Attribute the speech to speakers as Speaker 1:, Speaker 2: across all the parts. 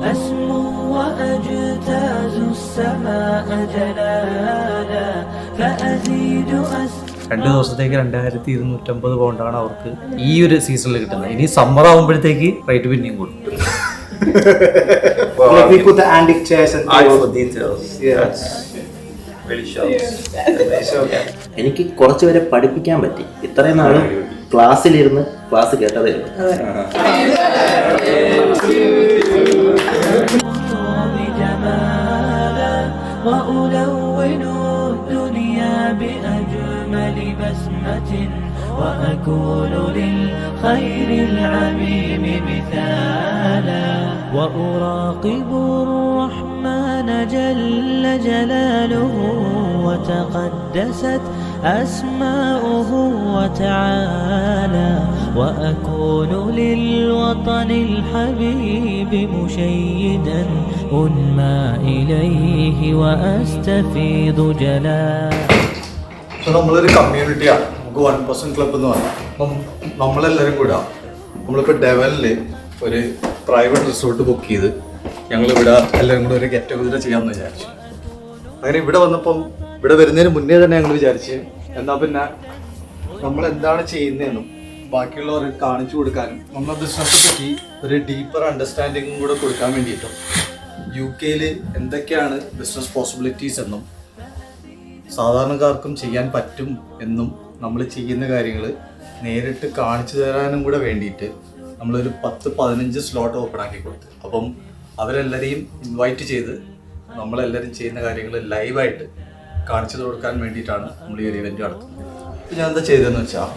Speaker 1: أسمو وأجتاز السماء جلالا فأزيد
Speaker 2: 2 ദിവസത്തേക്ക് 2250 പൗണ്ടാണ് അവർക്ക് ഈ ഒരു സീസണിൽ കിട്ടുന്നത്. ഇനി സമ്മർ ആകുമ്പോഴത്തേക്ക് റേറ്റ് പിന്നെയും കൂടും.
Speaker 3: We put the antique chairs and
Speaker 4: eye for details. Yes. Really shows.
Speaker 5: എനിക്ക് കുറച്ചുപേരെ പഠിപ്പിക്കാൻ പറ്റി. ഇത്രയും നാളും ക്ലാസ്സിലിരുന്ന് ക്ലാസ് കേട്ടതേ ഉള്ളൂ.
Speaker 1: وأكون للخير العميم مثالا وأراقب الرحمن جل جلاله وتقدست أسماؤه وتعالى وأكون للوطن الحبيب مشيدا أنمى إليه وأستفيض جلالا.
Speaker 6: നമ്മളൊരു കമ്മ്യൂണിറ്റിയാണ്. നമുക്ക് 1% ക്ലബ് എന്ന് പറയാം. അപ്പം നമ്മളെല്ലാവരും കൂടെ നമ്മളിപ്പോൾ ഡെവലിൽ ഒരു പ്രൈവറ്റ് റിസോർട്ട് ബുക്ക് ചെയ്ത് ഞങ്ങളിവിടെ എല്ലാവരും കൂടെ ഒരു ഗെറ്റ് ടുഗദർ ചെയ്യാമെന്ന് വിചാരിച്ചു. അങ്ങനെ ഇവിടെ വന്നപ്പം ഇവിടെ വരുന്നതിന് മുന്നേ തന്നെ ഞങ്ങൾ വിചാരിച്ച് എന്നാൽ പിന്നെ നമ്മൾ എന്താണ് ചെയ്യുന്നതെന്നും ബാക്കിയുള്ളവർക്ക് കാണിച്ചു കൊടുക്കാനും നമ്മളെ ബിസിനസ്സിനെ പറ്റി ഒരു ഡീപ്പർ അണ്ടർസ്റ്റാൻഡിങ്ങും കൂടെ കൊടുക്കാൻ വേണ്ടിയിട്ടും UK എന്തൊക്കെയാണ് ബിസിനസ് പോസിബിലിറ്റീസ് എന്നും സാധാരണക്കാർക്കും ചെയ്യാൻ പറ്റും എന്നും നമ്മൾ ചെയ്യുന്ന കാര്യങ്ങൾ നേരിട്ട് കാണിച്ചു തരാനും കൂടെ വേണ്ടിയിട്ട് നമ്മളൊരു 10-15 സ്ലോട്ട് ഓപ്പൺ ആക്കി കൊടുത്തു. അപ്പം അവരെല്ലാവരെയും ഇൻവൈറ്റ് ചെയ്ത് നമ്മളെല്ലാവരും ചെയ്യുന്ന കാര്യങ്ങൾ ലൈവായിട്ട് കാണിച്ചു കൊടുക്കാൻ വേണ്ടിയിട്ടാണ് നമ്മൾ ഈ ഒരു ഇവൻറ്റ് നടത്തുന്നത്. ഞാൻ എന്താ ചെയ്തതെന്ന് വെച്ചാൽ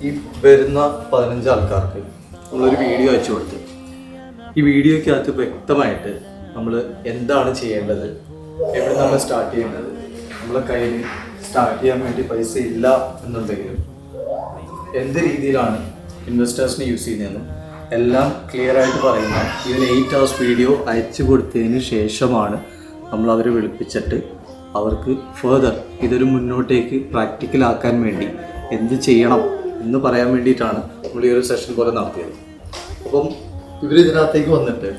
Speaker 6: ഈ വരുന്ന 15 ആൾക്കാർക്ക് നമ്മളൊരു വീഡിയോ അയച്ചു കൊടുത്ത് ഈ വീഡിയോയ്ക്കകത്ത് വ്യക്തമായിട്ട് നമ്മൾ എന്താണ് ചെയ്യേണ്ടത്, എവിടെ നമ്മൾ സ്റ്റാർട്ട് ചെയ്യേണ്ടത്, നമ്മളെ കയ്യിൽ സ്റ്റാർട്ട് ചെയ്യാൻ വേണ്ടി പൈസ ഇല്ല എന്നുണ്ടെങ്കിലും എന്ത് രീതിയിലാണ് ഇൻവെസ്റ്റേഴ്സിനെ യൂസ് ചെയ്യുന്നതെന്നും എല്ലാം ക്ലിയർ ആയിട്ട് പറയുന്ന ഇതിന് 8 hours വീഡിയോ അയച്ചു കൊടുത്തതിന് ശേഷമാണ് നമ്മൾ അവരെ വിളിപ്പിച്ചിട്ട് അവർക്ക് ഫർദർ ഇതൊരു മുന്നോട്ടേക്ക് പ്രാക്ടിക്കലാക്കാൻ വേണ്ടി എന്ത് ചെയ്യണം എന്ന് പറയാൻ വേണ്ടിയിട്ടാണ് നമ്മൾ ഈ ഒരു സെഷൻ പോലെ നടത്തിയത്. അപ്പം ഇവരിതിനകത്തേക്ക് വന്നിട്ട്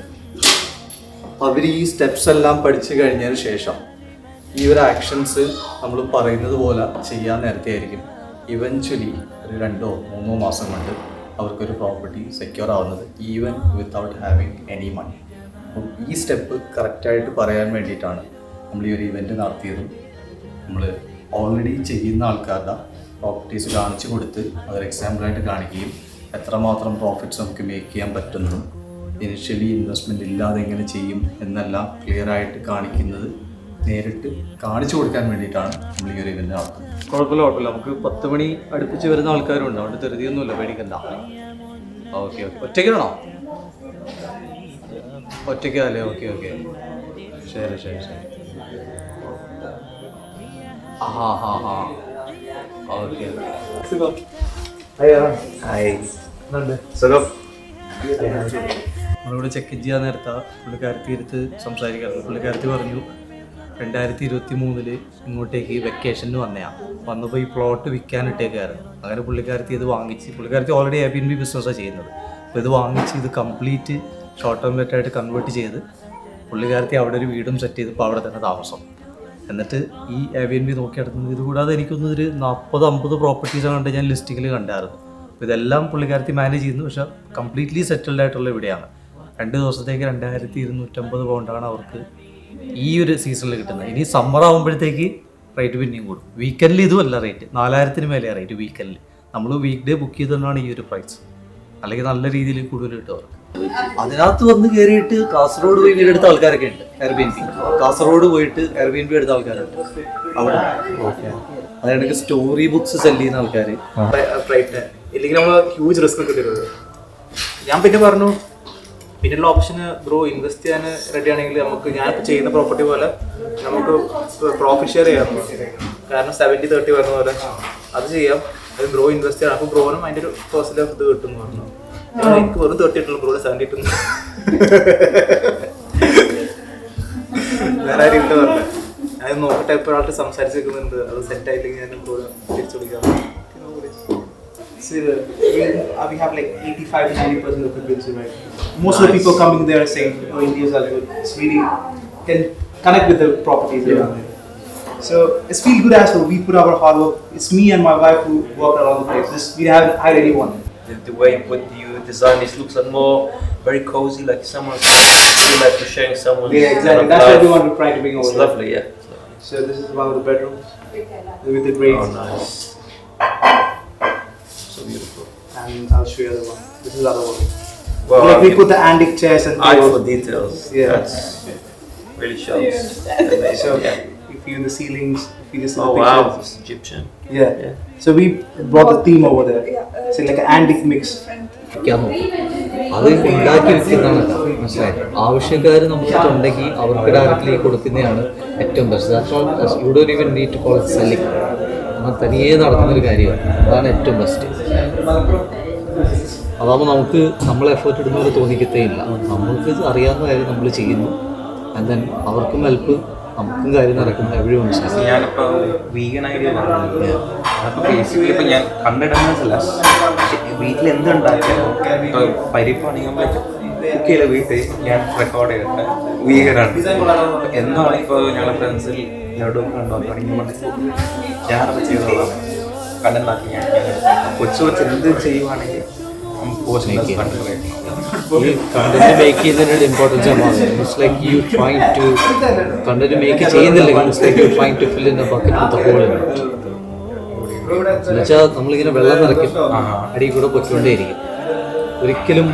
Speaker 6: അവർ ഈ സ്റ്റെപ്സ് എല്ലാം പഠിച്ചു കഴിഞ്ഞതിന് ശേഷം ഈ ഒരു ആക്ഷൻസ് നമ്മൾ പറയുന്നത് പോലെ ചെയ്യാൻ നേരത്തെ ആയിരിക്കും ഇവൻച്വലി ഒരു 2-3 മാസം കൊണ്ട് അവർക്കൊരു പ്രോപ്പർട്ടി സെക്യൂർ ആവുന്നത് even without having any money. അപ്പം ഈ സ്റ്റെപ്പ് കറക്റ്റായിട്ട് പറയാൻ വേണ്ടിയിട്ടാണ് നമ്മൾ ഈ ഒരു ഇവൻറ്റ് നടത്തിയതും നമ്മൾ ഓൾറെഡി ചെയ്യുന്ന ആൾക്കാരുടെ പ്രോപ്പർട്ടീസ് കാണിച്ചു കൊടുത്ത് അതൊരു എക്സാമ്പിളായിട്ട് കാണിക്കുകയും എത്രമാത്രം പ്രോഫിറ്റ്സ് നമുക്ക് മേക്ക് ചെയ്യാൻ പറ്റുന്നതും ഇനിഷ്യലി ഇൻവെസ്റ്റ്മെൻറ്റ് ഇല്ലാതെ എങ്ങനെ ചെയ്യും എന്നെല്ലാം ക്ലിയറായിട്ട് കാണിക്കുന്നത് നേരിട്ട് കാണിച്ചു കൊടുക്കാൻ വേണ്ടിയിട്ടാണ് നമ്മൾ ഈ ഒരു ഇവന്റ് നടത്തുന്നത്. കുഴപ്പമില്ല, നമുക്ക് 10 മണി അടുപ്പിച്ച് വരുന്ന ആൾക്കാരുണ്ട്, അതുകൊണ്ട് ധൃതിയൊന്നുമില്ല, പേടിക്കണ്ട. ഓക്കെ ഒറ്റയ്ക്കാണോ? ഒറ്റയ്ക്കല്ലേ? ഓക്കെ ശരി ഓക്കെ. നമ്മളിവിടെ ചെക്ക് ഇൻ ചെയ്യാൻ നേരത്തെ പുള്ളിക്കാരത്തി എടുത്ത് സംസാരിക്കാറുണ്ട്. പുള്ളിക്കാരത്തി പറഞ്ഞു 2023 ഇങ്ങോട്ടേക്ക് വെക്കേഷന് വന്നപ്പോൾ ഈ പ്ലോട്ട് വിൽക്കാനിട്ടേക്കായിരുന്നു. അങ്ങനെ പുള്ളിക്കാരത്തി ഇത് വാങ്ങിച്ച്, പുള്ളിക്കാരത്തി ഓൾറെഡി Airbnb ബിസിനസ്സാണ് ചെയ്യുന്നത്. അപ്പോൾ ഇത് വാങ്ങിച്ച് ഇത് കംപ്ലീറ്റ് ഷോർട്ട് ടേം ലെറ്റായിട്ട് കൺവേർട്ട് ചെയ്ത് പുള്ളിക്കാരത്തി അവിടെ ഒരു വീടും സെറ്റ് ചെയ്തപ്പോൾ അവിടെ തന്നെ താമസം. എന്നിട്ട് ഈ Airbnb നോക്കി നടത്തുന്നത്. ഇതുകൂടാതെ എനിക്കൊന്നും ഒരു 40-50 പ്രോപ്പർട്ടീസാണ് കണ്ട് ഞാൻ ലിസ്റ്റിങ്ങിൽ കണ്ടായിരുന്നു. അപ്പോൾ ഇതെല്ലാം പുള്ളിക്കാരത്തി മാനേജ് ചെയ്യുന്നു. പക്ഷേ കംപ്ലീറ്റ്ലി സെറ്റിൽഡ് ആയിട്ടുള്ള ഇവിടെയാണ്. 2 ദിവസത്തേക്ക് 2250 പൗണ്ടാണ് അവർക്ക് ഈ ഒരു സീസണിൽ കിട്ടുന്നത്. ഇനി സമ്മർ ആകുമ്പോഴത്തേക്ക് റേറ്റ് പിന്നെയും കൂടും. വീക്കെൻഡിൽ ഇതുമല്ല റേറ്റ്, 4000-ന് മേലെ റേറ്റ് വീക്കെൻഡിൽ. നമ്മൾ വീക്ക് ഡേ ബുക്ക് ചെയ്തുകൊണ്ടാണ് ഈ ഒരു പ്രൈസ്. അല്ലെങ്കിൽ നല്ല രീതിയിൽ കൂടുതൽ കിട്ടും അവർക്ക്. അതിനകത്ത് വന്ന് കയറിയിട്ട് കാസർഗോഡ് പോയി വീടെടുത്ത ആൾക്കാരൊക്കെ ഉണ്ട്. Airbnb കാസർഗോഡ് പോയിട്ട് Airbnb എടുത്ത ആൾക്കാരുണ്ട് അവിടെ. അതായത് സ്റ്റോറി ബുക്സ് സെല് ചെയ്യുന്ന ആൾക്കാർ
Speaker 3: ഇല്ലെങ്കിൽ നമ്മൾ ഹ്യൂജ് റിസ്ക് ഒക്കെ തരുന്നത്. ഞാൻ പിന്നെ പറഞ്ഞു പിന്നെയുള്ള ഓപ്ഷന് ബ്രോ ഇൻവെസ്റ്റ് ചെയ്യാൻ റെഡി ആണെങ്കിൽ നമുക്ക് ഞാനിപ്പോൾ ചെയ്യുന്ന പ്രോപ്പർട്ടി പോലെ നമുക്ക് പ്രോഫിറ്റ് ഷെയർ ചെയ്യാം. കാരണം 70-30 വരുന്ന പോലെ അത് ചെയ്യാം. അത് ബ്രോ ഇൻവെസ്റ്റ് ചെയ്യണം. അപ്പോൾ ബ്രോനും അതിൻ്റെ ഒരു പേഴ്സൻ്റ് ഓഫ് ഇത് കിട്ടും എന്ന് പറഞ്ഞു. എനിക്ക് വെറും 30 ഇട്ടുള്ളൂ, ബ്രോയുടെ 70 ഇട്ടുന്നു. വേറെ ആരും ഇല്ല പറഞ്ഞു. ഞാൻ നോക്കട്ടെ, ഇപ്പോൾ ഒരാൾക്ക് സംസാരിച്ചിരിക്കുന്നുണ്ട്, അത് സെറ്റ് ആയില്ലെങ്കിൽ ഞാൻ ബ്രോ തിരിച്ചു വിളിക്കാം. So, we have like 85 to 90% of occupancy right. Most of the people coming there are saying, "Oh, India is good." It's really can connect with the properties around there. So it's feel good as well. We put our hard work. It's me and my wife who work around the place. We haven't hired anyone.
Speaker 4: The way what you design this looks like more very cozy, like someone feel like you're sharing someone's
Speaker 3: Yeah, exactly.
Speaker 4: kind of
Speaker 3: That's what
Speaker 4: life.
Speaker 3: we want to try to bring over.
Speaker 4: It's
Speaker 3: there.
Speaker 4: lovely, yeah.
Speaker 3: So this is one of the bedrooms with the grades.
Speaker 4: Oh, nice. So beautiful.
Speaker 3: And I'll show you the other one. This is the other one.
Speaker 4: Well,
Speaker 3: Like we put the antique chairs and
Speaker 4: eye
Speaker 3: tables.
Speaker 4: for details.
Speaker 3: Yeah.
Speaker 4: That's really shows. Amazing.
Speaker 3: So
Speaker 4: Yeah.
Speaker 3: if you the ceilings, if you just see
Speaker 4: Oh
Speaker 3: the
Speaker 4: wow,
Speaker 3: pictures.
Speaker 4: it's Egyptian.
Speaker 3: Yeah.
Speaker 4: Yeah.
Speaker 3: So we brought the theme over there. So like an antique mix.
Speaker 2: അത് ഉണ്ടാക്കി വെക്കുന്നതാണ് മനസ്സിലായത്. ആവശ്യക്കാർ നമുക്കുണ്ടെങ്കിൽ അവർക്ക് directly കൊടുക്കുന്നതാണ് ഏറ്റവും best. You don't even need to call it selling. നമ്മൾ തനിയെ നടത്തുന്നൊരു കാര്യമാണ്. അതാണ് ഏറ്റവും ബെസ്റ്റ്. അതാകുമ്പോൾ നമുക്ക് നമ്മൾ എഫേർട്ട് ഇടുന്ന പോലെ തോന്നിക്കത്തേ ഇല്ല. നമ്മൾക്ക് അറിയാവുന്ന കാര്യം നമ്മൾ ചെയ്യുന്നു. ആൻഡ് ദെൻ അവർക്കും ഹെൽപ്പ്, നമുക്കും കാര്യം നടക്കുന്നു. എവിടെ മനസ്സിലാക്കി
Speaker 7: ഞാനിപ്പോൾ വീഗൻ ഐഡിയ പറഞ്ഞു. അപ്പോൾ ബേസിക്കലി ഇപ്പോൾ ഞാൻ കണ്ടിടുന്നതല്ല, വീട്ടിൽ എന്തുണ്ടായാലും ഇപ്പോൾ പരിപ്പാണെങ്കിൽ നമ്മൾ കുക്ക് ചെയ്ത വീട്ടിൽ ഞാൻ റെക്കോർഡ് ചെയ്തിട്ട് വീഗനാണ്. എന്താണ് ഇപ്പോൾ ഞങ്ങളുടെ ഫ്രണ്ട്സിൽ ലഡു കണ്ടുവന്നിട്ടുണ്ടെങ്കിൽ ഞാനപ്പോൾ ചെയ്തോളാം കണ്ടുണ്ടാക്കി ഞാൻ കൊച്ചു കൊച്ചു എന്ത് ചെയ്യുവാണെങ്കിൽ പോസ്റ്റ് കണ്ടു.
Speaker 2: ഈ കണ്ടന്റ് മേക്ക് ചെയ്യുന്നതിനൊരു ഇമ്പോർട്ടൻസ് ആണ്. It's like you trying to content make ചെയ്യുന്നില്ലെങ്കിൽ it's like you trying to fill in a bucket with hole in it. എന്നുവെച്ചാൽ നമ്മളിങ്ങനെ വെള്ളം നിറയ്ക്കും, അടിയിൽ കൂടെ പൊയ്ക്കൊണ്ടേയിരിക്കും, ഒരിക്കലും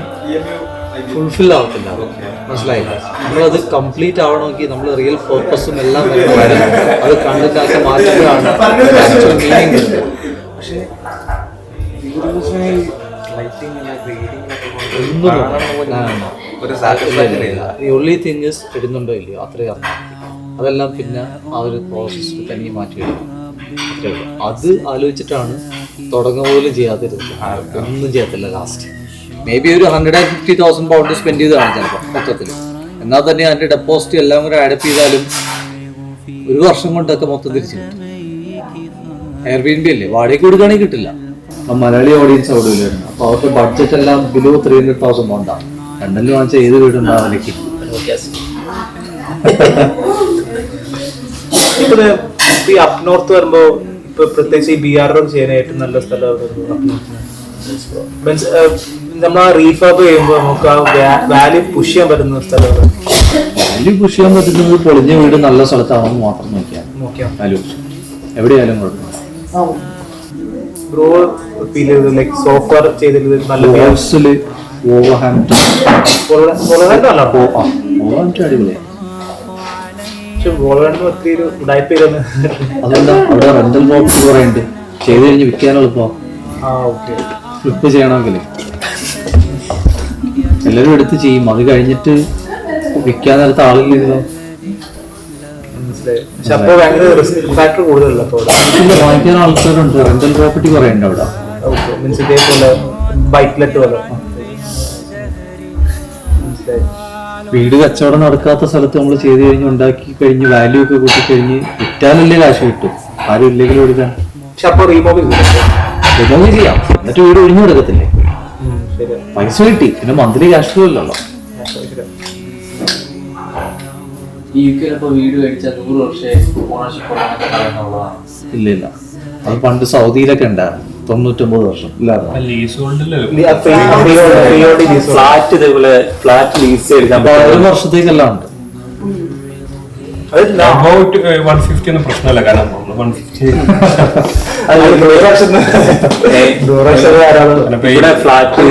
Speaker 2: ഫുൾഫിൽ ആവത്തില്ല. മനസ്സിലായില്ല. നമ്മളത് കംപ്ലീറ്റ് ആവണമെങ്കിൽ നമ്മൾ റിയൽ പർപ്പസും എല്ലാം വരും. അത് കണ്ടന്റ് ആക്കി മാറ്റുമ്പോഴാണ് ആക്ച്വൽ മീനിങ് വരുന്നത്.
Speaker 7: പക്ഷേ ഒരു സാറ്റിസ്ഫാക്ഷൻ ഇല്ല.
Speaker 2: ഈ ഒൺലി തിങ് ഇസ് ഇടുന്നുണ്ടോ ഇല്ലയോ അത്രയും അറിഞ്ഞാൽ മതി. അതെല്ലാം പിന്നെ ആ ഒരു പ്രോസസ്സ് തനിയെ മാറ്റിയെടുക്കും. അത്രേ ഉള്ളൂ. അത് ആലോചിച്ചിട്ടാണ് തുടങ്ങുക പോലും ചെയ്യാതിരുന്നത്. ഒന്നും ചെയ്യത്തില്ല. ലാസ്റ്റ് മേ ബി ഒരു 150,000 പൗണ്ട് സ്പെൻഡ് ചെയ്തതാണ് ചിലപ്പോൾ മൊത്തത്തിൽ. എന്നാൽ തന്നെ അതിൻ്റെ ഡെപ്പോസിറ്റ് എല്ലാം കൂടെ ആഡപ്പ് ചെയ്താലും ഒരു വർഷം കൊണ്ടൊക്കെ മൊത്തം തിരിച്ചു കിട്ടും. എയർബിഎൻബി അല്ലേ, വാടകയ്ക്ക് കൊടുക്കുകയാണെങ്കിൽ കിട്ടില്ല. അപ്പം മലയാളി ഓഡിയൻസ് അവിടെ വരുന്നത്. അപ്പോൾ അവർക്ക് ബഡ്ജറ്റ് എല്ലാം ബിലോ 300,000 പൗണ്ടാണ്. രണ്ടെല്ലാം വാങ്ങിച്ചാൽ ഏത് വീടുണ്ടാവും എനിക്ക്.
Speaker 3: ഇപ്പൊ ഈ അപ് നോർത്ത് വരുമ്പോ ഇപ്പൊ പ്രത്യേകിച്ച് ഈ BR റോഡ് ചെയ്യാൻ ഏറ്റവും നല്ല സ്ഥലം നമ്മൾ ആ റീഫാബ് ചെയ്യുമ്പോൾ നമുക്ക് ആ വാല്യൂ പുഷ് ചെയ്യാൻ പറ്റുന്ന സ്ഥലമാണ്.
Speaker 2: വാല്യൂ പുഷ് ചെയ്യാൻ പറ്റുന്നത് പൊളിഞ്ഞ വീട് നല്ല സ്ഥലത്താണെന്ന് മാത്രം നോക്കിയാൽ വാല്യൂ എവിടെയായാലും കുഴപ്പമില്ല.
Speaker 3: ബ്രോ ഫീൽ ചെയ്തത് ലൈക്ക് സോഫർ ചെയ്തിട്ട് നല്ല
Speaker 2: വോൾസിൽ ഓവർഹാംപ്റ്റൺ അടിപൊളിയാണ്.
Speaker 3: പക്ഷെ വോളണ്ട് ഒത്തിരി ഒരു ഉടായ്പ ചെയ്തെന്ന്.
Speaker 2: അതെന്താ അവിടെ റെന്റൽ പ്രോപ്പർട്ടി കുറെ ഉണ്ട്. ചെയ്ത് കഴിഞ്ഞ് വിൽക്കാൻ എളുപ്പം. ഫ്ലിപ്പ് ചെയ്യണമെങ്കിൽ എല്ലാവരും എടുത്ത് ചെയ്യും. അത് കഴിഞ്ഞിട്ട് വിൽക്കാൻ നേരത്തെ ആളില്ലല്ലോ.
Speaker 3: പക്ഷെ അപ്പൊ ഭയങ്കര റിസ്ക് ഫാക്ടർ കൂടുതലല്ല. അപ്പൊ
Speaker 2: പിന്നെ വാങ്ങിക്കാൻ ആൾക്കാരുണ്ട്. റെന്റൽ പ്രോപ്പർട്ടി കുറെ ഉണ്ട് അവിടെ.
Speaker 3: മീൻസ് ഇതേപോലെ ബൈക്ക്ലെറ്റ് പോലെ.
Speaker 2: വീട് കച്ചവടം നടക്കാത്ത സ്ഥലത്ത് നമ്മൾ ചെയ്ത് കഴിഞ്ഞ് ഉണ്ടാക്കി കഴിഞ്ഞ് വാല്യൂ ഒക്കെ കൂട്ടിക്കഴിഞ്ഞ് വിറ്റാലല്ലേ കാശ് കിട്ടും. ആരും ഇല്ലെങ്കിലും കൊടുക്കാൻ.
Speaker 3: പക്ഷെ അപ്പൊ റീമോബിൾ
Speaker 2: റിമൂവ് ചെയ്യാം. എന്നിട്ട് വീട് ഒഴിഞ്ഞു കൊടുക്കത്തില്ലേ. പൈസ കിട്ടി, പിന്നെ മന്ത്ലി ക്യാഷ് ഫ്ലോ ഇല്ലല്ലോ.
Speaker 8: ഈ യുകെയിലപ്പോ വീട് മേടിച്ചാൽ 100 വർഷം ഓണർഷിപ്പ്
Speaker 2: ഇല്ല ഇല്ല. അത് പണ്ട് സൗദിയിലൊക്കെ ഉണ്ടായിരുന്നു 99 വർഷം ഇല്ലായിരുന്നു.
Speaker 5: ഫ്ലാറ്റ് ഇതേപോലെ ഫ്ലാറ്റ് ലീസ് എടുക്കാൻ
Speaker 2: അപ്പൊ 1 വർഷത്തേക്കെല്ലാം ഉണ്ട്.
Speaker 9: 150 ഒന്നും പ്രശ്നമല്ല. കാരണം 150
Speaker 5: ഇവിടെ ഫ്ലാറ്റ്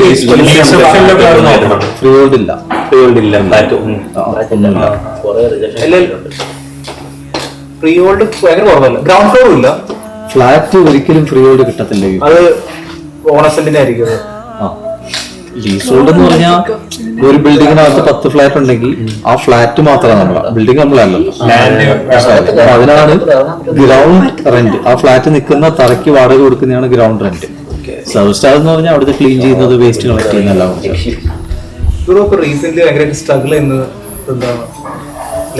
Speaker 2: ഫ്രീ ഹോൾഡ് ഇല്ല.
Speaker 5: ഫ്രീ ഹോൾഡ് ഇല്ല. ഫ്ലാറ്റ്
Speaker 3: ഫ്രീ ഹോൾഡ് ഭയങ്കര കുറവല്ല. ഗ്രൗണ്ട് ഫ്ലോറും ഇല്ല.
Speaker 2: ഫ്ലാറ്റ് ഒരിക്കലും ഫ്രീ ഹോൾഡ് കിട്ടത്തില്ല.
Speaker 3: അത് ഓണസെന്റിന്റെ ആയിരിക്കും.
Speaker 2: ലീസ് ഹോൾഡ് എന്ന് പറഞ്ഞാൽ ഒരു ബിൽഡിങ്ങിനകത്ത് 10 ഫ്ലാറ്റ് ഉണ്ടെങ്കിൽ ആ ഫ്ലാറ്റ് മാത്രമാണ് നമ്മളെ ബിൽഡിംഗ് നമ്മളല്ലല്ലോ. അപ്പൊ അതിനാണ് ഗ്രൗണ്ട് റെന്റ്. ആ ഫ്ലാറ്റ് നിൽക്കുന്ന തറയ്ക്ക് വാടക കൊടുക്കുന്നതാണ് ഗ്രൗണ്ട് റെന്റ്. സർവീസ് ചാർജ് എന്ന് പറഞ്ഞാൽ അവിടുത്തെ ക്ലീൻ ചെയ്യുന്നത്, വേസ്റ്റ് കളക്ട് ചെയ്യുന്ന എല്ലാം.
Speaker 3: ഇപ്പൊ റീസെന്റ് ഭയങ്കരമായിട്ട് സ്ട്രഗിൾ ചെയ്യുന്നത് എന്താണ്?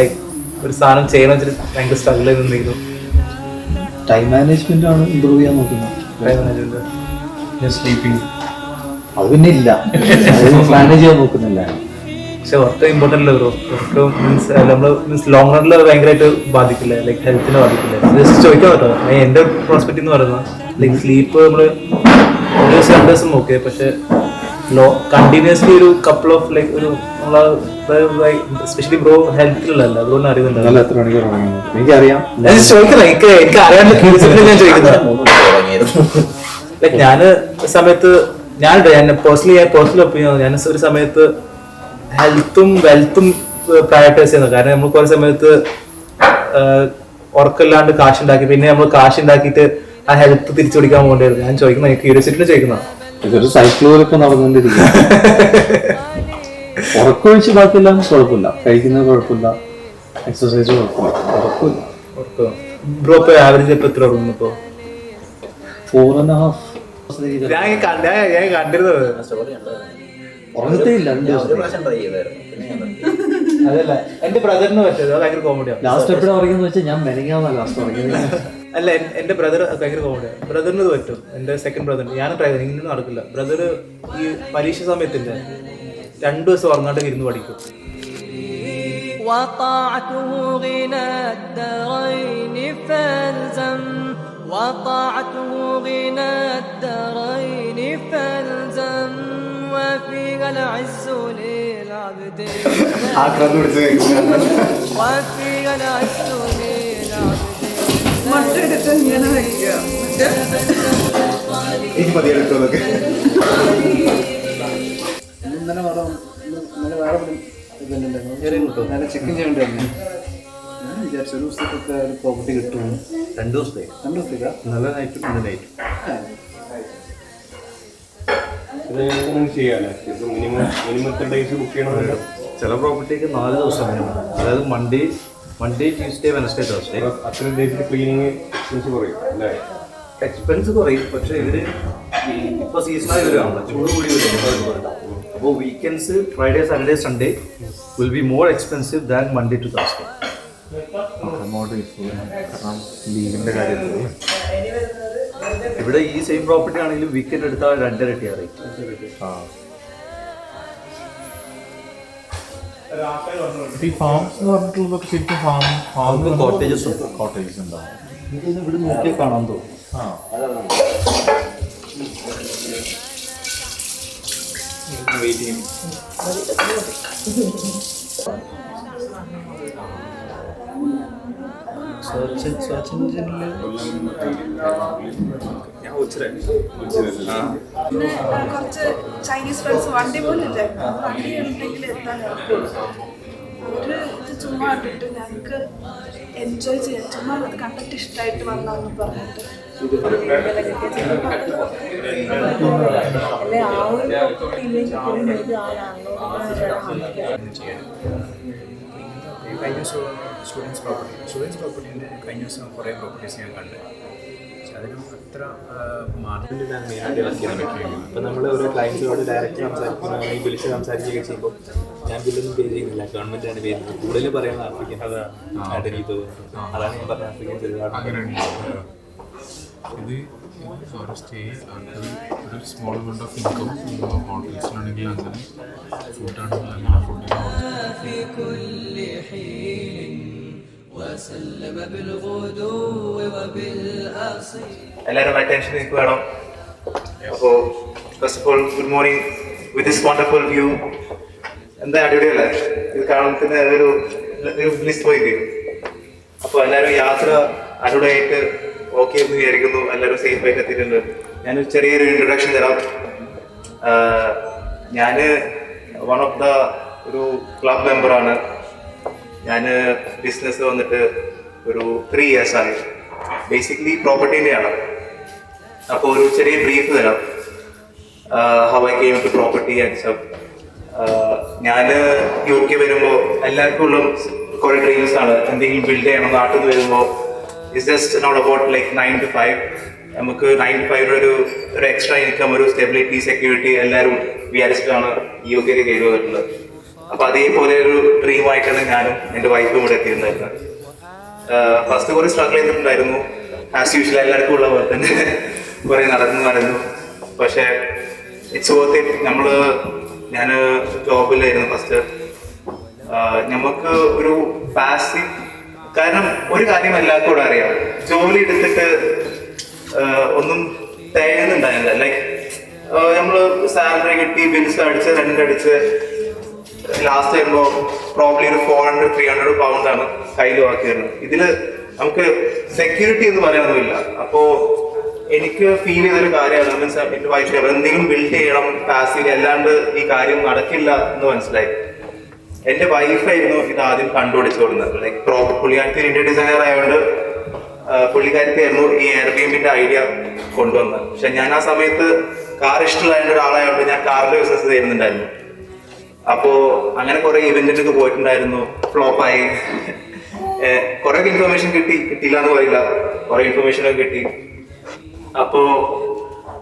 Speaker 3: ലൈക്ക് ഒരു സാധനം ചെയ്യണം വെച്ചിട്ട് ഭയങ്കര സ്ട്രഗിൾ ചെയ്യുന്നുണ്ടെങ്കിലും
Speaker 2: ടൈം മാനേജ്മെന്റ് ആണ് ഇമ്പ്രൂവ് ചെയ്യാൻ നോക്കുന്നത്.
Speaker 3: ടൈം മാനേജ്മെന്റ്
Speaker 9: സ്ലീപ്പിംഗ്
Speaker 2: അത് പിന്നെ ഇല്ല, മാനേജ് ചെയ്യാൻ നോക്കുന്നില്ല.
Speaker 3: പക്ഷെ വർക്ക് ഇമ്പോർട്ടൻ്റ് അല്ലേ ബ്രോ? വർക്ക് മീൻസ് ലോങ് റണ്ണിൽ ഭയങ്കരമായിട്ട് ബാധിക്കില്ല, ലൈക്ക് ഹെൽത്തിനെ ബാധിക്കില്ല. ജസ്റ്റ് ചോദിക്കാൻ പറ്റുമോ? എൻ്റെ പ്രോസ്പെക്റ്റ് എന്ന് പറയുന്നത് ലൈക്ക് സ്ലീപ്പ് നമ്മൾ ഒരു ദിവസം 2 ദിവസം ഓക്കെ, പക്ഷെ കണ്ടിന്യൂസ്ലി ഒരു കപ്പിൾ ഓഫ് ലൈക്ക് ഒരു എസ്പെഷ്യലി ബ്രോ ഹെൽത്തിലല്ല, അതുകൊണ്ട് അറിയുന്നുണ്ട്.
Speaker 2: എത്ര മണിക്കൂർ എനിക്കറിയാം.
Speaker 3: ചോദിക്കുന്നത് എനിക്ക് അറിയാനുള്ള ക്യൂരിയോസിറ്റി ഞാൻ ചോദിക്കുന്നത്. ലൈക്ക് ഞാൻ സമയത്ത് ഞാൻ പേഴ്സണലി ഒപ്പീനിയൻ, ഞാൻ ഒരു സമയത്ത് ഹെൽത്തും വെൽത്തും പ്രയോറിറ്റൈസ് ചെയ്യുന്നത്. കാരണം നമ്മൾ കുറെ സമയത്ത് ഉറക്കമില്ലാണ്ട് കാശുണ്ടാക്കി, പിന്നെ നമ്മൾ കാശുണ്ടാക്കിയിട്ട് ആ ഹെൽത്ത് തിരിച്ചു പിടിക്കാൻ പോകേണ്ടത്. ഞാൻ ചോദിക്കുന്നത് ക്യൂരിയോസിറ്റി ചോദിക്കുന്നത്.
Speaker 2: ഇതൊരു സൈക്കിളിലൊക്കെ നടന്നുകൊണ്ടിരിക്കുക. ഉറക്കമൊഴിച്ച് ബാക്കിയെല്ലാം കുഴപ്പമില്ല, കഴിക്കുന്നത് കുഴപ്പമില്ല, എക്സസൈസ് കുഴപ്പമില്ല.
Speaker 3: ബ്രോ ഇപ്പൊ ആവറേജ് ഇപ്പൊ എത്ര ഉറങ്ങുന്നു? ഇപ്പൊ
Speaker 2: 4.5
Speaker 3: ഞാൻ കണ്ടിരുന്നത്
Speaker 2: ഉറങ്ങത്തേ ഇല്ല.
Speaker 3: അതല്ല എന്റെ ബ്രദറിന് പറ്റത് ഭയങ്കര കോമഡിയാണ്.
Speaker 2: ലാസ്റ്റ് എപ്പോഴാണ് ഉറങ്ങിയെന്ന് വെച്ചാൽ ഞാൻ മെനങ്ങാവുന്ന ലാസ്റ്റ് ഉറങ്ങിയത്.
Speaker 3: അല്ല എന്റെ ബ്രദർ ഭയങ്കര കോമഡിയാണ്. ബ്രദറിന് ഇത് പറ്റും, എന്റെ സെക്കൻഡ് ബ്രദറിന്. ഞാൻ ട്രൈ ചെയ്തു, ഇങ്ങനെ നടക്കില്ല. ബ്രദർ ഈ പരീക്ഷ സമയത്തില്ല 2 ദിവസം ഉറങ്ങാണ്ട് ഇരുന്ന് പഠിക്കും.
Speaker 1: وطاعته غنى الدارين فالزم وطاعته غنى الدارين فالزم وفيها العز للعبد وفيها العز
Speaker 6: ചെക്കിൻ ചെയ്യേണ്ടി വന്നു. ഞാൻ വിചാരിച്ചു ഒരു ദിവസത്തേക്കൊക്കെ ഒരു പ്രോപ്പർട്ടി കിട്ടുമെന്ന്.
Speaker 2: 2 ദിവസത്തേക്ക്
Speaker 6: 2 ദിവസത്തേക്കാ?
Speaker 2: നല്ല നൈറ്റും നല്ല നൈറ്റും.
Speaker 9: മിനിമം ഡേയ്സ് ബുക്ക് ചെയ്യണമെന്നില്ല.
Speaker 2: ചില പ്രോപ്പർട്ടിക്ക് 4 ദിവസം വേണം. അതായത് മൺഡേ ട്യൂസ്ഡേ വെനസ്ഡേ തേഴ്സ്ഡേ.
Speaker 9: അത്രയും ഡേയ്സിൽ ക്ലീനിങ് എക്സ്പെൻസ് കുറയും അല്ലേ?
Speaker 2: എക്സ്പെൻസ് കുറയും, പക്ഷേ ഇവര് ഇപ്പൊ സീസണായി വരുവാണല്ലോ, ചൂട് കൂടി വരും. അപ്പോൾ weekends Friday Saturday Sunday will be more expensive than Monday to Thursday. കാരണം ലീവിൻ്റെ കാര്യത്തിൽ ഇവിടെ ഈ സെയിം പ്രോപ്പർട്ടി ആണെങ്കിലും വീക്കെൻഡ് എടുത്താൽ 2 ഇരട്ടിയാണ് റേറ്റ്.
Speaker 9: ഈ ഫാംസ് എന്ന് പറഞ്ഞിട്ടുള്ളതൊക്കെ ശരിക്കും ഫാം
Speaker 2: കോട്ടേജസ് ഉണ്ട്. കോട്ടേജസ് ഉണ്ടാവും. ഇത് ഇവിടെ നോക്കിയാൽ കാണാൻ തോന്നും.
Speaker 10: കുറച്ച് ചൈനീസ് ഫ്രണ്ട്സ് വണ്ടി പോലും ഇല്ല, വണ്ടി ഉണ്ടെങ്കിൽ എത്താൻ ഒരു ഇത് ചുമ്മാ ഇട്ടിട്ട് ഞങ്ങൾക്ക് എൻജോയ് ചെയ്യാം, ചുമ്മാ അത് കണ്ടിട്ട് ഇഷ്ടമായിട്ട് വന്നാന്ന് പറഞ്ഞിട്ട് അല്ലെ ആ
Speaker 3: കഴിഞ്ഞ സ്റ്റുഡൻസ് പ്രോപ്പർട്ടിൻ്റെ കഴിഞ്ഞ ദിവസം കുറേ പ്രോപ്പർട്ടീസ് ഞാൻ കണ്ട്. പക്ഷെ അതിനും അത്ര മാർക്കറ്റിലാണ് മെയിനായിട്ട് വർക്ക് ചെയ്യാൻ പറ്റുന്നത്. ഇപ്പം നമ്മൾ ഓരോ ക്ലയൻസിനോട് ഡയറക്റ്റ് സംസാരിക്കുന്ന വിളിച്ച് സംസാരിക്കുകയൊക്കെ ചെയ്യുമ്പോൾ ഞാൻ ബില്ലൊന്നും പേ ചെയ്യുന്നില്ല, ഗവൺമെൻറ്റാണ് പേ ചെയ്യുന്നത്. കൂടുതൽ പറയുന്നത് ആഫ്രിക്കൻ ആയിട്ട് എനിക്ക് തോന്നുന്നു. അതാണ് ഞാൻ പറഞ്ഞത്, ആഫ്രിക്കൻ ചെറുതാണ്.
Speaker 9: ഇത് ഒരു സ്റ്റേ ഒരു സ്മോൾ എമൗണ്ട് ഓഫ് ഇൻകം ഹോട്ടൽസിലാണെങ്കിൽ അങ്ങനെ ഫുഡാണെങ്കിൽ അങ്ങനെ ഫുഡിന്
Speaker 3: എല്ലാവരും അറ്റൻഷൻ നിങ്ങൾക്ക് വേണം. അപ്പോൾ first of all good morning with this wonderful view. എന്താ അടിപൊളിയല്ലേ ഇത് കാണുന്നതിന് ഒരു ലിസ്റ്റ് പോയി. അപ്പോൾ എല്ലാവരും യാത്ര അടിപൊളിയായിട്ട് ഓക്കെ എന്ന് വിചാരിക്കുന്നു. എല്ലാവരും സേഫ് ആയിട്ട് എത്തിയിട്ടുണ്ട്. ഞാനൊരു ചെറിയൊരു ഇൻട്രൊഡക്ഷൻ തരാം. ഞാൻ വൺ ഓഫ് ദ ഒരു ക്ലബ് മെമ്പറാണ്. ഞാൻ ബിസിനസ് വന്നിട്ട് ഒരു 3 years ആയി. ബേസിക്കലി പ്രോപ്പർട്ടീൻ്റെയാണ്. അപ്പോൾ ഒരു ചെറിയ ബ്രീഫ് തരാം. How I came to property and stuff. ഞാൻ UK വരുമ്പോൾ എല്ലാവർക്കും ഉള്ള കുറേ ഡ്രീംസ് ആണ്. എന്തെങ്കിലും ബിൽഡ് ചെയ്യണം. നാട്ടിൽ നിന്ന് വരുമ്പോൾ it's just not about like 9 to 5. നമുക്ക് 9 to 5 ഒരു എക്സ്ട്രാ ഇൻകം, ഒരു സ്റ്റെബിലിറ്റി, സെക്യൂരിറ്റി എല്ലാവരും വിചാരിച്ചിട്ടാണ് UK കയറി വരുന്നത്. അപ്പോൾ അതേപോലെ ഒരു ഡ്രീമായിട്ടാണ് ഞാനും എൻ്റെ വൈഫും ഇവിടെ എത്തിയിരുന്നത്. ഫസ്റ്റ് കുറേ സ്ട്രഗിൾ ചെയ്തിട്ടുണ്ടായിരുന്നു. ആസ് യൂഷ്വൽ എല്ലാവർക്കും ഉള്ള പോലെ തന്നെ കുറേ നടന്നു. പക്ഷേ ഇറ്റ്സ് വർത്ത് ഇറ്റ്. ഞാൻ ജോബിലായിരുന്നു ഫസ്റ്റ്. നമുക്ക് ഒരു പാസീവ്, കാരണം ഒരു കാര്യം എല്ലാവർക്കും കൂടെ അറിയാം, ജോലി എടുത്തിട്ട് ഒന്നും തേങ്ങുന്നുണ്ടായില്ല. ലൈക്ക് നമ്മൾ സാലറി കിട്ടി, ബിൽസ് അടിച്ച്, റെന്റ് അടിച്ച് ലാസ്റ്റ് വരുമ്പോൾ പ്രോബ്ലി ഒരു 400-300 പൗണ്ടാണ് കയ്യിൽ ബാക്കി വരുന്നത്. ഇതിൽ നമുക്ക് സെക്യൂരിറ്റി എന്ന് പറയാനൊന്നുമില്ല. അപ്പോൾ എനിക്ക് ഫീൽ ചെയ്തൊരു കാര്യമാണ്, മീൻസ് എൻ്റെ വൈഫ് എന്തെങ്കിലും ബിൽഡ് ചെയ്യണം പാസീവ്, അല്ലാണ്ട് ഈ കാര്യം നടക്കില്ല എന്ന് മനസ്സിലായി. എൻ്റെ വൈഫായിരുന്നു ഇത് ആദ്യം കണ്ടുപിടിച്ചുകൊടുക്കുന്നത്. ലൈക്ക് പുള്ളിക്കാരത്തി ഇന്റീരിയർ ഡിസൈനർ ആയതുകൊണ്ട് പുള്ളിക്കാരത്തിയായിരുന്നു ഈ എയർബിഎമ്മിന്റെ ഐഡിയ കൊണ്ടുവന്നത്. പക്ഷെ ഞാൻ ആ സമയത്ത് കാർ ഇഷ്ടമുള്ള ഒരാളായതുകൊണ്ട് ഞാൻ കാറിന്റെ ബിസിനസ് ചെയ്യുന്നുണ്ടായിരുന്നു. അപ്പോൾ അങ്ങനെ കുറെ ഇവന്റിനൊക്കെ പോയിട്ടുണ്ടായിരുന്നു, ഫ്ലോപ്പായി. കുറെ ഇൻഫർമേഷൻ കിട്ടിയില്ല എന്ന് പറയില്ല, കുറെ ഇൻഫർമേഷനൊക്കെ കിട്ടി. അപ്പോൾ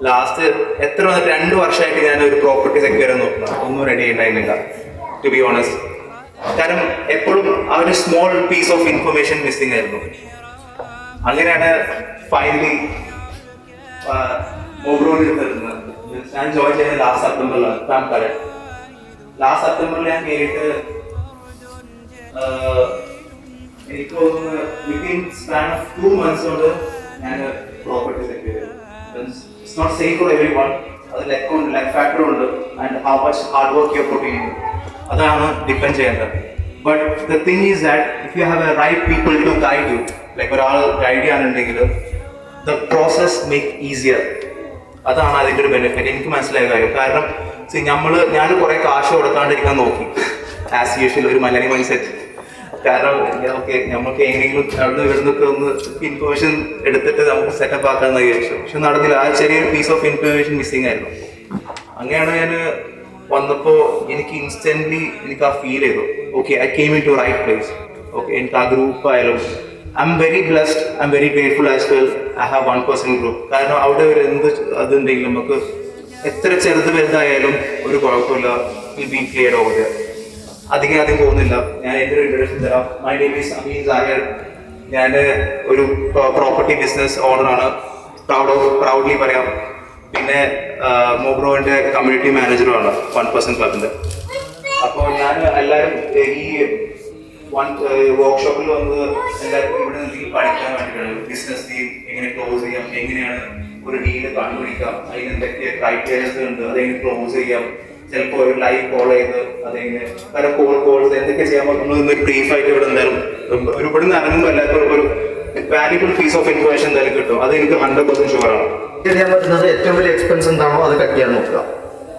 Speaker 3: ലാസ്റ്റ് 2 വർഷമായിട്ട് ഞാൻ ഒരു പ്രോപ്പർട്ടി സെക്യൂർ നോക്കണം, ഒന്നും റെഡി ഉണ്ടായിരുന്നില്ല ടു ബി ഓണസ്റ്റ്. കാരണം എപ്പോഴും ആ ഒരു small piece of information missing ആയിരുന്നു. അങ്ങനെയാണ് ഫൈനലി ഞാൻ ജോയിൻ ചെയ്യുന്നത് ലാസ്റ്റ് സെപ്റ്റംബറിലാണ്. ലാസ്റ്റ് സെപ്റ്റംബറിൽ ഞാൻ കയറിയിട്ട് എനിക്ക് തോന്നുന്നു വിത്തിൻ സ്പാൻ ഓഫ് 2 months കൊണ്ട് ഞാൻ പ്രോപ്പർട്ടി സെക്യൂർ ചെയ്തു. It's not safe for everyone. അത് ലെക്ക് ഫാക്ടർ ഉണ്ട്, and how much hard work you put in, അതാണ് ഡിപ്പെൻഡ് ചെയ്യുന്നത്. But the thing is that if you have a right people to guide you, like ഒരാൾ guide ചെയ്യാനുണ്ടെങ്കിൽ the process make easier. അതാണ് അതിൻ്റെ ഒരു benefit എനിക്ക് മനസ്സിലായ കാര്യം. കാരണം ഞാൻ കുറെ കാശ് കൊടുക്കാണ്ടിരിക്കാൻ നോക്കി, ആസ് യൂഷ്വൽ ഒരു മലയാളി മൈൻഡ് സെറ്റ്. കാരണം ഓക്കെ നമുക്ക് എങ്ങനെയെങ്കിലും അവിടെ ഇവിടുന്നൊക്കെ ഒന്ന് ഇൻഫർമേഷൻ എടുത്തിട്ട് നമുക്ക് സെറ്റപ്പ് ആക്കാമെന്ന് വിചാരിച്ചു. പക്ഷെ നടന്നില്ല, ആ ചെറിയൊരു പീസ് ഓഫ് ഇൻഫർമേഷൻ മിസ്സിംഗ് ആയിരുന്നു. അങ്ങനെയാണ് ഞാൻ വന്നപ്പോൾ എനിക്ക് ഇൻസ്റ്റന്റ്ലി എനിക്ക് ആ ഫീൽ ചെയ്തു, okay I came in to right place. Okay എനിക്ക് ആ ഗ്രൂപ്പ് ആയാലും I am very blessed, I am very grateful as well. I have 1% group. കാരണം അവിടെ ഒരു അതുണ്ടെങ്കിലും നമുക്ക് എത്ര ചെറുത് വലുതായാലും ഒരു കുഴപ്പമില്ല, will be clear over there. അധികം പോകുന്നില്ല. ഞാൻ എൻ്റെ ഒരു ഇൻട്രൊഡക്ഷൻ തരാം. My name is Ameen Sahir. ഞാൻ ഒരു പ്രോപ്പർട്ടി ബിസിനസ് ഓണറാണ്, പ്രൗഡ്ലി പറയാം. പിന്നെ മോബ്രോന്റെ കമ്മ്യൂണിറ്റി മാനേജറുമാണ് 1% ക്ലബിന്റെ. അപ്പോൾ ഞാൻ എല്ലാവരും ഈ വർക്ക്ഷോപ്പിൽ വന്ന് എല്ലാവർക്കും ഇവിടെ നിന്ന് പഠിക്കാൻ വേണ്ടിയിട്ടാണ്. ബിസിനസ് ഡീൽ എങ്ങനെ ക്ലോസ് ചെയ്യാം, എങ്ങനെയാണ് ഒരു ഡീല് കണ്ടുപിടിക്കാം, അതിന് എന്തൊക്കെ ക്രൈറ്റീരിയസ് ഉണ്ട്, അതെങ്ങനെ ക്ലോസ് ചെയ്യാം, ചിലപ്പോൾ ഒരു ലൈവ് കോൾ ചെയ്ത് അതെങ്ങനെ പല കോൾസ് എന്തൊക്കെ ചെയ്യാൻ പറ്റുന്നത് ബ്രീഫായിട്ട് ഇവിടെ എന്തായാലും ഇവിടെ നിന്ന് ഇറങ്ങുമ്പോൾ എല്ലാവർക്കും ഒരു വാല്യുബിൾ പീസ് ഓഫ് ഇൻഫർമേഷൻ എന്തായാലും കിട്ടും. അത് എനിക്ക് 100% ഷുവറാണ്.
Speaker 6: ചെയ്യാൻ പറ്റുന്നത് ഏറ്റവും വലിയ എക്സ്പെൻസ് എന്താണോ അത് കട്ട് ചെയ്യാൻ നോക്കുക.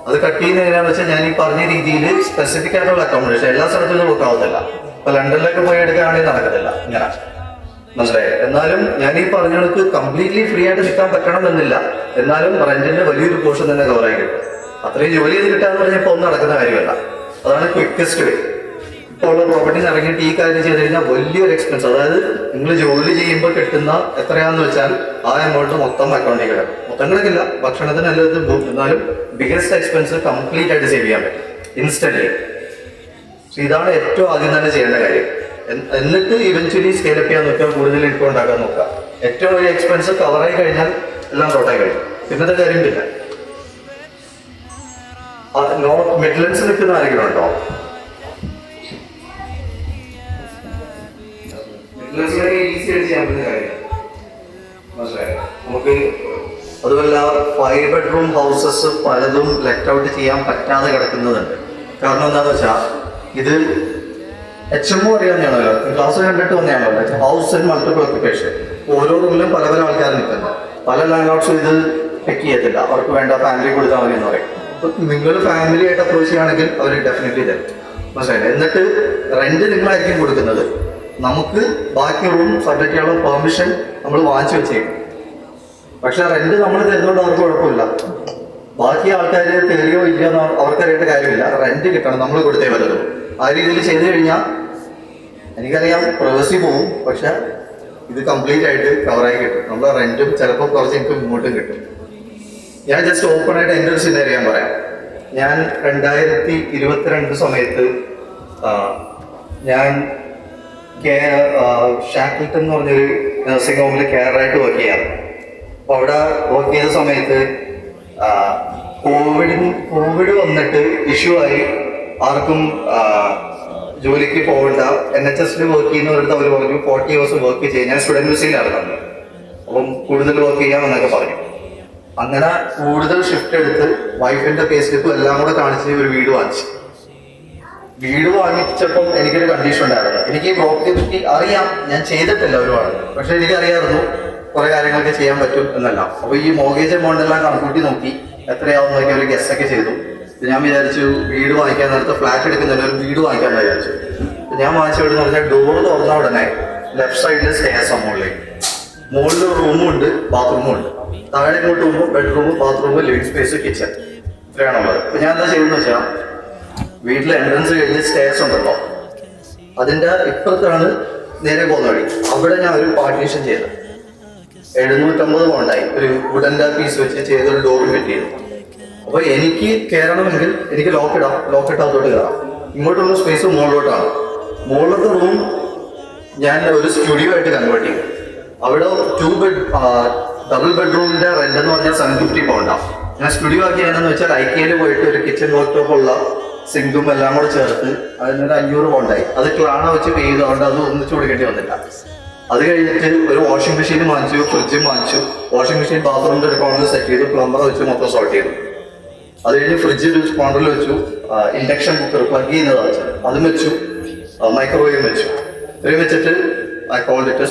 Speaker 6: അത് കട്ട് ചെയ്യുന്നത് എങ്ങനെയാണെന്ന് വെച്ചാൽ ഞാൻ ഈ പറഞ്ഞ രീതിയിൽ സ്പെസിഫിക് ആയിട്ടുള്ള അക്കോമഡേഷൻ എല്ലാ സ്ഥലത്തും നോക്കാവുന്നില്ല. ഇപ്പൊ ലണ്ടനിലൊക്കെ പോയി എടുക്കുകയാണെങ്കിൽ നടക്കത്തില്ല, ഇങ്ങനെ മനസ്സിലായത്. എന്നാലും ഞാൻ ഈ പറഞ്ഞ കണക്ക് കംപ്ലീറ്റ്ലി ഫ്രീ ആയിട്ട് നിൽക്കാൻ പറ്റണം എന്നില്ല, എന്നാലും റെന്റിന്റെ വലിയൊരു പോർഷൻ തന്നെ കവറായി കിട്ടും. അത്രയും ജോലി ചെയ്ത് കിട്ടാന്ന് പറഞ്ഞപ്പോൾ ഒന്നും നടക്കുന്ന കാര്യമല്ല. അതാണ് ക്വിക്കസ്റ്റ് വേ. ഇപ്പോൾ ഉള്ള പ്രോപ്പർട്ടീസ് ഇറങ്ങിയിട്ട് ഈ കാര്യം ചെയ്ത് കഴിഞ്ഞാൽ വലിയൊരു എക്സ്പെൻസ്, അതായത് നിങ്ങൾ ജോലി ചെയ്യുമ്പോൾ കിട്ടുന്ന എത്രയാന്ന് വെച്ചാൽ ആ എമൗണ്ട് മൊത്തം അക്കൗണ്ടിൽ കിടക്കും. മൊത്തം കിടക്കില്ല, ഭക്ഷണത്തിന് എല്ലാത്തിനും പോകും, എന്നാലും ബിഗസ്റ്റ് എക്സ്പെൻസ് കംപ്ലീറ്റ് ആയിട്ട് സേവ് ചെയ്യാൻ പറ്റും ഇൻസ്റ്റന്റ്ലി. ഇതാണ് ഏറ്റവും ആദ്യം തന്നെ ചെയ്യേണ്ട കാര്യം. എന്നിട്ട് ഇവൻച്വലി സ്കെയിലപ്പ് ചെയ്യാൻ നോക്കുക, കൂടുതൽ ഇൻകം ഉണ്ടാക്കാൻ നോക്കുക. ഏറ്റവും വലിയ എക്സ്പെൻസ് കവറായി കഴിഞ്ഞാൽ എല്ലാം ടോട്ടായി കഴിയും. പിന്നത്തെ കാര്യം പിന്നെ നോർത്ത് മിഡ്ലൻഡ്സ് നിൽക്കുന്ന ആരെങ്കിലും ഉണ്ടോ? മിഡ്ലൻഡ്സിലൊക്കെ ഈസി ആയിട്ട് ചെയ്യാൻ പറ്റുന്ന കാര്യം മനസ്സിലായോ നമുക്ക്. അതുമല്ല 5 bedroom ഹൗസസ് പലതും ലെറ്റ് ഔട്ട് ചെയ്യാൻ പറ്റാതെ കിടക്കുന്നതുണ്ട്. കാരണം എന്താണെന്ന് വെച്ചാൽ ഇത് HMO അറിയാവുന്നതാണല്ലോ, ക്ലാസ് കണ്ടിട്ട് വന്നതാണല്ലോ. House and multiple occupation. ഓരോ റൂമിലും പല പല ആൾക്കാർ നിൽക്കുന്നത്. പല ലാൻഡ് ലോഡ്സും ഇത് പിക്ക് ചെയ്യത്തില്ല, അവർക്ക് വേണ്ട ഫാമിലി കൊടുത്താൽ മതി എന്ന് പറയും. നിങ്ങൾ ഫാമിലി ആയിട്ട് അപ്രോച്ച് ചെയ്യുകയാണെങ്കിൽ അവർ ഡെഫിനറ്റ്ലി തരും, മനസ്സിലായില്ലേ. എന്നിട്ട് റെന്റ് നിങ്ങളായിരിക്കും കൊടുക്കുന്നത്. നമുക്ക് ബാക്കി റൂം സബ്ജക്റ്റ് ചെയ്യാനുള്ള പെർമിഷൻ നമ്മൾ വാങ്ങിച്ചു വെച്ചേക്കും. പക്ഷെ റെന്റ് നമ്മൾ തരുന്നതുകൊണ്ട് അവർക്ക് കുഴപ്പമില്ല. ബാക്കി ആൾക്കാർ കയറിയോ ഇല്ലയോ എന്ന് അവർക്കറിയേണ്ട കാര്യമില്ല. റെന്റ് കിട്ടണം, നമ്മൾ കൊടുത്തേ പറ്റുള്ളൂ. ആ രീതിയിൽ ചെയ്തു കഴിഞ്ഞാൽ എനിക്കറിയാം പ്രൈവസി പോവും, പക്ഷെ ഇത് കംപ്ലീറ്റ് ആയിട്ട് കവറായി കിട്ടും. നമ്മളെ റെന്റും ചിലപ്പോൾ കുറച്ച് എനിക്ക് ഇങ്ങോട്ടും കിട്ടും. ഞാൻ ജസ്റ്റ് ഓപ്പൺ ആയിട്ട് എൻ്റെ ഒരു സിനാരിയോ ഞാൻ പറയാം. ഞാൻ 2022 സമയത്ത് ഞാൻ ഷാക്കിൾട്ടൺ എന്ന് പറഞ്ഞൊരു നഴ്സിംഗ് ഹോമിൽ കെയറായിട്ട് വർക്ക് ചെയ്യാറ്. അപ്പോൾ അവിടെ വർക്ക് ചെയ്ത സമയത്ത് കോവിഡ് വന്നിട്ട് ഇഷ്യൂ ആയി, ആർക്കും ജോലിക്ക് പോകണ്ട. NHS വർക്ക് ചെയ്യുന്നവരുടെ അവർ പറഞ്ഞു 40 hours വർക്ക് ചെയ്യാൻ. ഞാൻ സ്റ്റുഡൻറ് വിസയിലാണ് നടന്നത്, അപ്പം കൂടുതൽ വർക്ക് ചെയ്യാമെന്നൊക്കെ പറഞ്ഞു. അങ്ങനെ കൂടുതൽ ഷിഫ്റ്റ് എടുത്ത് വൈഫിന്റെ പേ സ്ലിപ്പ് എല്ലാം കൂടെ കാണിച്ച് ഒരു വീട് വാങ്ങിച്ചു. വീട് വാങ്ങിച്ചപ്പം എനിക്കൊരു കണ്ടീഷൻ ഉണ്ടായിരുന്നു. എനിക്ക് ഈ പ്രോപ്പർട്ടിയെ പറ്റി അറിയാം, ഞാൻ ചെയ്തിട്ടില്ല ഒരുപാട്, പക്ഷെ എനിക്കറിയാമായിരുന്നു കുറെ കാര്യങ്ങളൊക്കെ ചെയ്യാൻ പറ്റും എന്നല്ല. അപ്പൊ ഈ മോർഗേജ് എമൗണ്ട് എല്ലാം കണക്കൂട്ടി നോക്കി എത്രയാവുന്നൊക്കെ ഒരു ഗസ് ഒക്കെ ചെയ്തു. ഞാൻ വിചാരിച്ചു വീട് വാങ്ങിക്കാൻ നേരത്തെ ഫ്ലാറ്റ് എടുക്കുന്നില്ല, ഒരു വീട് വാങ്ങിക്കാന്ന് വിചാരിച്ചു. ഞാൻ വാങ്ങിച്ച വീട് എന്ന് പറഞ്ഞാൽ ഡോർ തുറന്ന ഉടനെ ലെഫ്റ്റ് സൈഡിൽ സ്റ്റേഴ്സ് മുകളിലേക്ക്, മുകളിൽ റൂമും ഉണ്ട് ബാത്റൂമും ഉണ്ട്, താഴെ ഇങ്ങോട്ട് പോകുമ്പോൾ bedroom, bathroom, living space, kitchen, ഇത്രയാണുള്ളത്. അപ്പൊ ഞാൻ എന്താ ചെയ്യുന്നത് വെച്ചാൽ വീട്ടിലെ എൻട്രൻസ് കഴിഞ്ഞ് സ്റ്റേഴ്സ് ഉണ്ടല്ലോ, അതിന്റെ ഇപ്പുറത്താണ് നേരെ പോകുന്ന വഴി. അവിടെ ഞാൻ ഒരു പാർട്ടീഷൻ ചെയ്തു. 750 പൗണ്ടായി ഒരു വുഡന്റെ പീസ് വെച്ച് ചെയ്തൊരു ഡോർ ഫിറ്റ് ചെയ്തു. അപ്പൊ എനിക്ക് കയറണമെങ്കിൽ എനിക്ക് ലോക്ക് ഇട്ടാത്തോട്ട് കയറാം. ഇങ്ങോട്ടുള്ള സ്പേസ് മുകളിലോട്ടാണ്. മുകളിലത്തെ റൂം ഞാൻ ഒരു സ്റ്റുഡിയോ ആയിട്ട് കൺവേർട്ട് ചെയ്തു. അവിടെ ഡബിൾ ബെഡ്റൂമിന്റെ റെന്റ് എന്ന് പറഞ്ഞാൽ 750 പൗണ്ടാണ്. ഞാൻ സ്റ്റുഡിയോ ആക്കിയാണെന്ന് വെച്ചാൽ ഐക്കയിൽ പോയിട്ട് ഒരു കിച്ചൺ വർക്ക് ടോപ്പ് ഉള്ള സിങ്കും എല്ലാം കൂടെ ചേർത്ത് അതിനൊരു 500 പൗണ്ടായി. അത് ക്ലാണ വെച്ച് പേ ചെയ്തുകൊണ്ട് അത് ഒന്നിച്ചു കൊടുക്കേണ്ടി വന്നില്ല. അത് കഴിഞ്ഞിട്ട് ഒരു വാഷിംഗ് മെഷീൻ വാങ്ങിച്ചു, ഫ്രിഡ്ജും വാങ്ങിച്ചു. വാഷിംഗ് മെഷീൻ ബാത്റൂമിന്റെ ഒരു കോർണറിൽ സെറ്റ് ചെയ്തു, പ്ലംബർ വെച്ച് മൊത്തം സോർട്ട് ചെയ്തു. അത് കഴിഞ്ഞ് ഫ്രിഡ്ജ് ഒരു കോർണറിൽ വെച്ചു, ഇൻഡക്ഷൻ കുക്കർ പ്ലഗ് ചെയ്യുന്നത് വെച്ചത് അതും വെച്ചു, മൈക്രോവേവ് വെച്ചു. ഇത്രയും വെച്ചിട്ട് I called it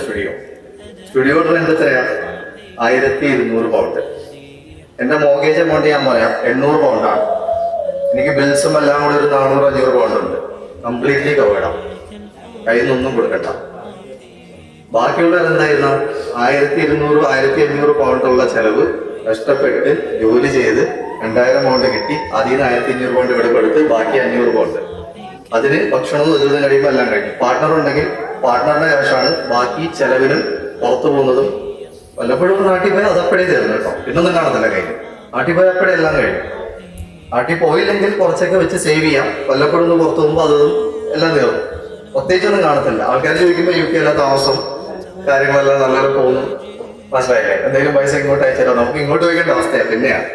Speaker 6: studio rent എത്രയാ? 1200 പൗണ്ട്. എന്റെ മോർഗേജ് എമൗണ്ട് ഞാൻ പറയാം 800 പൗണ്ടാണ്. എനിക്ക് ബിൽസും എല്ലാം കൂടെ ഒരു 400-500 പൗണ്ട് ഉണ്ട്. കംപ്ലീറ്റ്ലി കവേർഡാണ്, കയ്യിൽ നിന്നൊന്നും കൊടുക്കണ്ട. ബാക്കിയുള്ളത് എന്തായിരുന്നു? 1200-1500 പൗണ്ടുള്ള ചെലവ് കഷ്ടപ്പെട്ട് ജോലി ചെയ്ത് 2000 പൗണ്ട് കിട്ടി. അതിൽ നിന്ന് 1500 പൗണ്ട് ഇവിടെ കൊടുത്ത് ബാക്കി 500 പൗണ്ട്. അതിന് ഭക്ഷണവും ഇതും കഴിയുമ്പോൾ എല്ലാം കഴിഞ്ഞു. പാർട്ട്ണർ ഉണ്ടെങ്കിൽ പാർട്ട്ണറിന്റെ കാശാണ്. ബാക്കി ചെലവിനും പുറത്തു പോകുന്നതും വല്ലപ്പോഴും നാട്ടിൽ പോയി അതപ്പഴേ തീർന്നു കേട്ടോ. പിന്നൊന്നും കാണത്തില്ല കയ്യിൽ. നാട്ടിൽ പോയി അപ്പഴേ എല്ലാം കഴിഞ്ഞു. നാട്ടിൽ പോയില്ലെങ്കിൽ കുറച്ചൊക്കെ വെച്ച് സേവ് ചെയ്യാം. വല്ലപ്പോഴും ഒന്ന് പുറത്തു പോകുമ്പോൾ അതും എല്ലാം തീർന്നു. പ്രത്യേകിച്ചൊന്നും കാണത്തില്ല. ആൾക്കാർ ചോദിക്കുമ്പോൾ UK എല്ലാം താമസം കാര്യങ്ങളെല്ലാം നല്ലപോലെ പോകുന്നു. മനസ്സിലായില്ലേ? എന്തെങ്കിലും പൈസ ഇങ്ങോട്ട് അയച്ചാലോ? നമുക്ക് ഇങ്ങോട്ട് വയ്ക്കേണ്ട അവസ്ഥയാണ്. പിന്നെയാണ്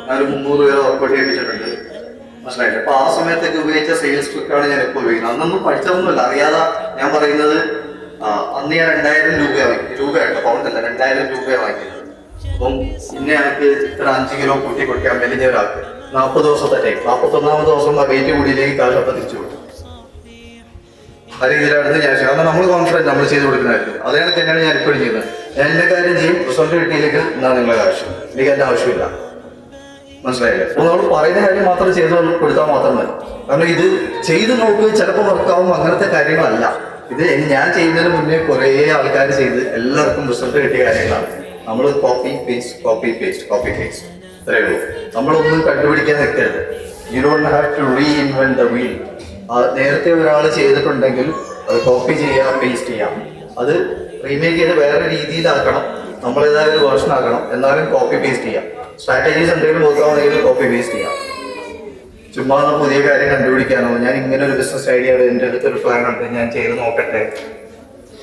Speaker 6: ഞാനൊരു 300 പേരെ വർക്കൗട്ട് ചെയ്യിപ്പിച്ചിട്ടുണ്ട്. മനസ്സിലായില്ലേ? അപ്പൊ ആ സമയത്തൊക്കെ ഉപയോഗിച്ച സെയിൽസ് ട്രിക്കാണ് ഞാൻ എപ്പോൾ ഉപയോഗിക്കുന്നത്. അന്നൊന്നും പഠിച്ചതൊന്നുമില്ല, അറിയാതെ ഞാൻ പറയുന്നത്. അന്ന് ഞാൻ 2000 രൂപയാട്ടോ, പൗണ്ടല്ല, 2000 രൂപയാണ് വാങ്ങിക്കുന്നത്. അപ്പം പിന്നെ ഞങ്ങൾക്ക് ഇത്ര 5 കിലോ കൂട്ടി കൊടുക്കാൻ വലിയ ഒരാൾക്ക് 40 ദിവസത്തെ ടൈം. 41ാമത്തെ ദിവസം വെയിറ്റ് കൂടിയില്ലെങ്കിൽ കാശ് അപ്പം തിരിച്ചു കൊടുക്കും. ആ രീതിയിലായിരുന്നു ഞാൻ. കാരണം നമ്മൾ കോൺഫിഡൻറ്റ് നമ്മൾ ചെയ്ത് കൊടുക്കുന്നതായിരുന്നു. അതാണ് തന്നെയാണ് ഞാൻ ഇപ്പോഴും ചെയ്യുന്നത്. ഞാൻ എൻ്റെ കാര്യം ചെയ്യും, റിസൾട്ട് കിട്ടിയില്ലെങ്കിൽ എന്നാ നിങ്ങളുടെ കാശ്, എനിക്ക് എൻ്റെ ആവശ്യമില്ല. മനസ്സിലായില്ലേ? അപ്പോൾ നമ്മൾ പറയുന്ന കാര്യം മാത്രം ചെയ്ത് കൊടുത്താൽ മാത്രം മതി. കാരണം ഇത് ചെയ്ത് നോക്കുക, ചിലപ്പോൾ വർക്കാവും, അങ്ങനത്തെ കാര്യങ്ങളല്ല. ഇത് ഞാൻ ചെയ്യുന്നതിന് മുന്നേ കുറേ ആൾക്കാർ ചെയ്ത് എല്ലാവർക്കും റിസൾട്ട് കിട്ടിയ കാര്യങ്ങളാണ്. നമ്മൾ കോപ്പി പേസ്റ്റ് ഇത്രയേ ഉള്ളൂ. നമ്മളൊന്നും കണ്ടുപിടിക്കാൻ നിൽക്കരുത്. You don't have to reinvent the wheel. നേരത്തെ ഒരാൾ ചെയ്തിട്ടുണ്ടെങ്കിൽ അത് കോപ്പി ചെയ്യാം, പേസ്റ്റ് ചെയ്യാം. അത് റീമേക്ക് ചെയ്ത് വേറെ രീതിയിലാക്കണം, നമ്മളേതായ ഒരു വേർഷൻ ആക്കണം. എന്നാലും കോപ്പി പേസ്റ്റ് ചെയ്യാം. സ്ട്രാറ്റജീസ് എന്തെങ്കിലും നോക്കാമെങ്കിൽ കോപ്പി പേസ്റ്റ് ചെയ്യാം. ചുമ്മാ പുതിയ കാര്യം കണ്ടുപിടിക്കാനോ, ഞാൻ ഇങ്ങനെ ഒരു ബിസിനസ് ഐഡിയ എൻ്റെ അടുത്തൊരു പ്ലാൻ ഉണ്ട്, ഞാൻ ചെയ്ത് നോക്കട്ടെ.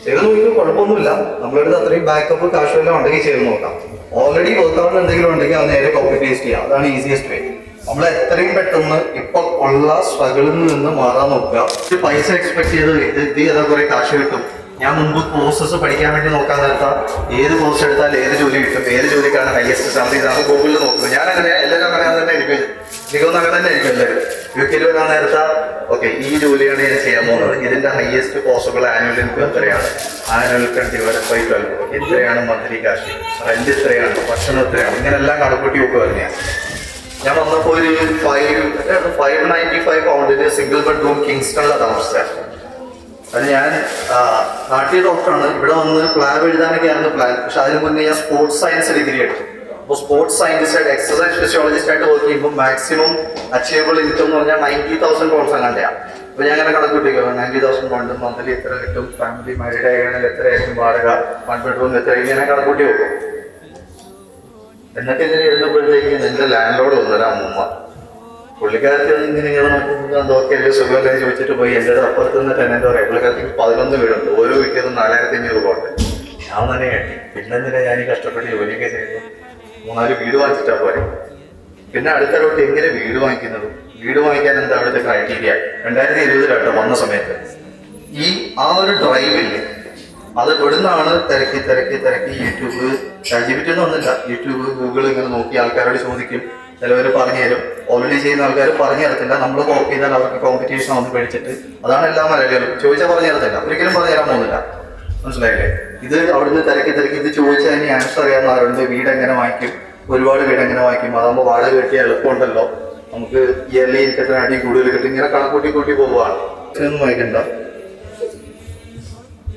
Speaker 6: ചെയ്ത് നോക്കിയാൽ കുഴപ്പമൊന്നുമില്ല. നമ്മളെടുത്ത് അത്രയും ബാക്കപ്പ് കാശുമെല്ലാം ഉണ്ടെങ്കിൽ ചെയ്ത് നോക്കാം. ഓൾറെഡി വർക്കാവുന്ന എന്തെങ്കിലും ഉണ്ടെങ്കിൽ അത് നേരെ കോപ്പി പേസ്റ്റ് ചെയ്യാം. അതാണ് ഈസിയസ്റ്റ് വേ. നമ്മൾ എത്രയും പെട്ടെന്ന് ഇപ്പൊ ഉള്ള സ്ട്രഗിളിൽ നിന്ന് മാറാൻ നോക്കുക. പൈസ എക്സ്പെക്ട് ചെയ്ത് ഇത് ചെയ്താൽ കുറെ കാശ് കിട്ടും. ഞാൻ മുമ്പ് കോഴ്സസ് പഠിക്കാൻ വേണ്ടി നോക്കാൻ നേരത്താ ഏത് കോഴ്സ് എടുത്താൽ ഏത് ജോലി കിട്ടും, ഏത് ജോലിക്കാണ് ഹയസ്റ്റ് സാലറി, ഇതാണ് ഗൂഗിളിൽ നോക്കുന്നത്. ഞാൻ അങ്ങനെ എല്ലാവരും അങ്ങനെ തന്നെ ആയിരിക്കും, എനിക്കൊന്നും അങ്ങനെ തന്നെ ആയിരിക്കും എല്ലാവരും. UK വരാൻ നേരത്താ ഓക്കെ ഈ ജോലിയാണ് ഞാൻ ചെയ്യാൻ പോകുന്നത്, ഇതിന്റെ ഹയസ്റ്റ് പോസിബിൾ ആനുവൽ ഇൻകം എത്രയാണ്, ആനുവൽ 20/12 ഇത്രയാണ്, മന്ത്ലി കാശ്, റെന്റ് ഇത്രയാണ്, ഭക്ഷണം എത്രയാണ്, ഇങ്ങനെ എല്ലാം കണക്കൂട്ടി വെക്കുമായിരുന്നു. ഞാൻ വന്നപ്പോൾ ഒരു 595 പൗണ്ടിന് സിംഗിൾ ബെഡ്റൂം കിങ്സ്റ്റണിലാണ് താമസിച്ചത്. അത് ഞാൻ നാട്ടിൽ ഡോക്ടറാണ്. ഇവിടെ വന്ന് പ്ലാൻ എഴുതാനൊക്കെ ആയിരുന്നു പ്ലാൻ. പക്ഷെ അതിന് മുന്നേ ഞാൻ സ്പോർട്സ് സയൻസ് ഡിഗ്രി എടുത്തു. അപ്പോൾ സ്പോർട്സ് സയന്റിസ്റ്റ് ആയിട്ട്, എക്സസൈസ് ഫിസിയോളജിസ്റ്റ് ആയിട്ട് വർക്ക് ചെയ്യുമ്പോൾ മാക്സിമം അച്ചീവബിൾ ഇൻകം എന്ന് പറഞ്ഞാൽ 90,000 പൗണ്ട്സ് അങ്ങനെയാണ്. അപ്പോൾ ഞാൻ അങ്ങനെ കണക്കൂട്ടിക്കും, 90,000 പൗണ്ട് മന്ത്ലി എത്ര കിട്ടും, ഫാമിലി മാരീഡ് ആയിരുന്നെങ്കിൽ എത്രയായിരിക്കും വാടക, 1 ബെഡ്റൂം എത്ര, ഇങ്ങനെ കണക്കൂട്ടി വെക്കും. എന്നിട്ട് ഇങ്ങനെ ഇരുന്നപ്പോഴത്തേക്ക് എൻ്റെ ലാൻഡ് ലോഡ് വന്നൊരു അമ്മൂമ്മ, പുള്ളിക്കാരത്തി ഇങ്ങനെ നോക്കി സുഖമല്ലേ ചോദിച്ചിട്ട് പോയി. എൻ്റെ അപ്പുറത്ത് നിന്ന് ടെനന്റ് പറയാം, പുള്ളിക്കാരത്തേക്ക് 11 വീടുണ്ട്, ഓരോ വീട്ടിൽ നിന്ന് 4500 പൗണ്ട്. ഞാൻ തന്നെ കേട്ടി. പിന്നെന്തിനാ ഞാൻ ഈ കഷ്ടപ്പെട്ട് ജോലിയൊക്കെ ചെയ്തു. 3-4 വീട് വാങ്ങിച്ചിട്ടാ പോലെ. പിന്നെ അടുത്തോട്ട് എങ്ങനെ വീട് വാങ്ങിക്കുന്നതും വീട് വാങ്ങിക്കാൻ എന്താ അവിടുത്തെ ക്രൈറ്റീരിയ 2020 വന്ന സമയത്ത് ആ ഒരു ഡ്രൈവില്ലേ അത് ഇവിടുന്നാണ് തിരക്കി യൂട്യൂബ് ChatGPT ഒന്നും ഒന്നുമില്ല, യൂട്യൂബ് ഗൂഗിൾ ഇങ്ങനെ നോക്കി ആൾക്കാരോട് ചോദിക്കും, ചിലവർ പറഞ്ഞു തരും. ഓൾറെഡി ചെയ്യുന്ന ആൾക്കാർ പറഞ്ഞു തരത്തില്ല, നമ്മൾ കോപ്പി ചെയ്താൽ അവർക്ക് കോമ്പറ്റീഷൻ ഒന്ന് പേടിച്ചിട്ട്. അതാണ് എല്ലാ മലയാളികളും ചോദിച്ചാൽ പറഞ്ഞു തരത്തില്ല, ഒരിക്കലും പറഞ്ഞു തരാൻ പോകുന്നില്ല. മനസ്സിലായില്ലേ? ഇത് അവിടുന്ന് തിരക്കി ഇത് ചോദിച്ചാൽ അതിന് ആൻസർ അറിയാവുന്ന ആരുണ്ട്. വീട് എങ്ങനെ വാങ്ങിക്കും, ഒരുപാട് വീട് എങ്ങനെ വാങ്ങിക്കും, അതാകുമ്പോൾ വാടക കിട്ടിയ എളുപ്പമുണ്ടല്ലോ, നമുക്ക് ഇയർലി ഇൻകത്തിന് അടി കൂടുതൽ കിട്ടും, ഇങ്ങനെ കണക്കൂട്ടി പോവുകയാണ്. ഒന്നും വായിക്കണ്ട,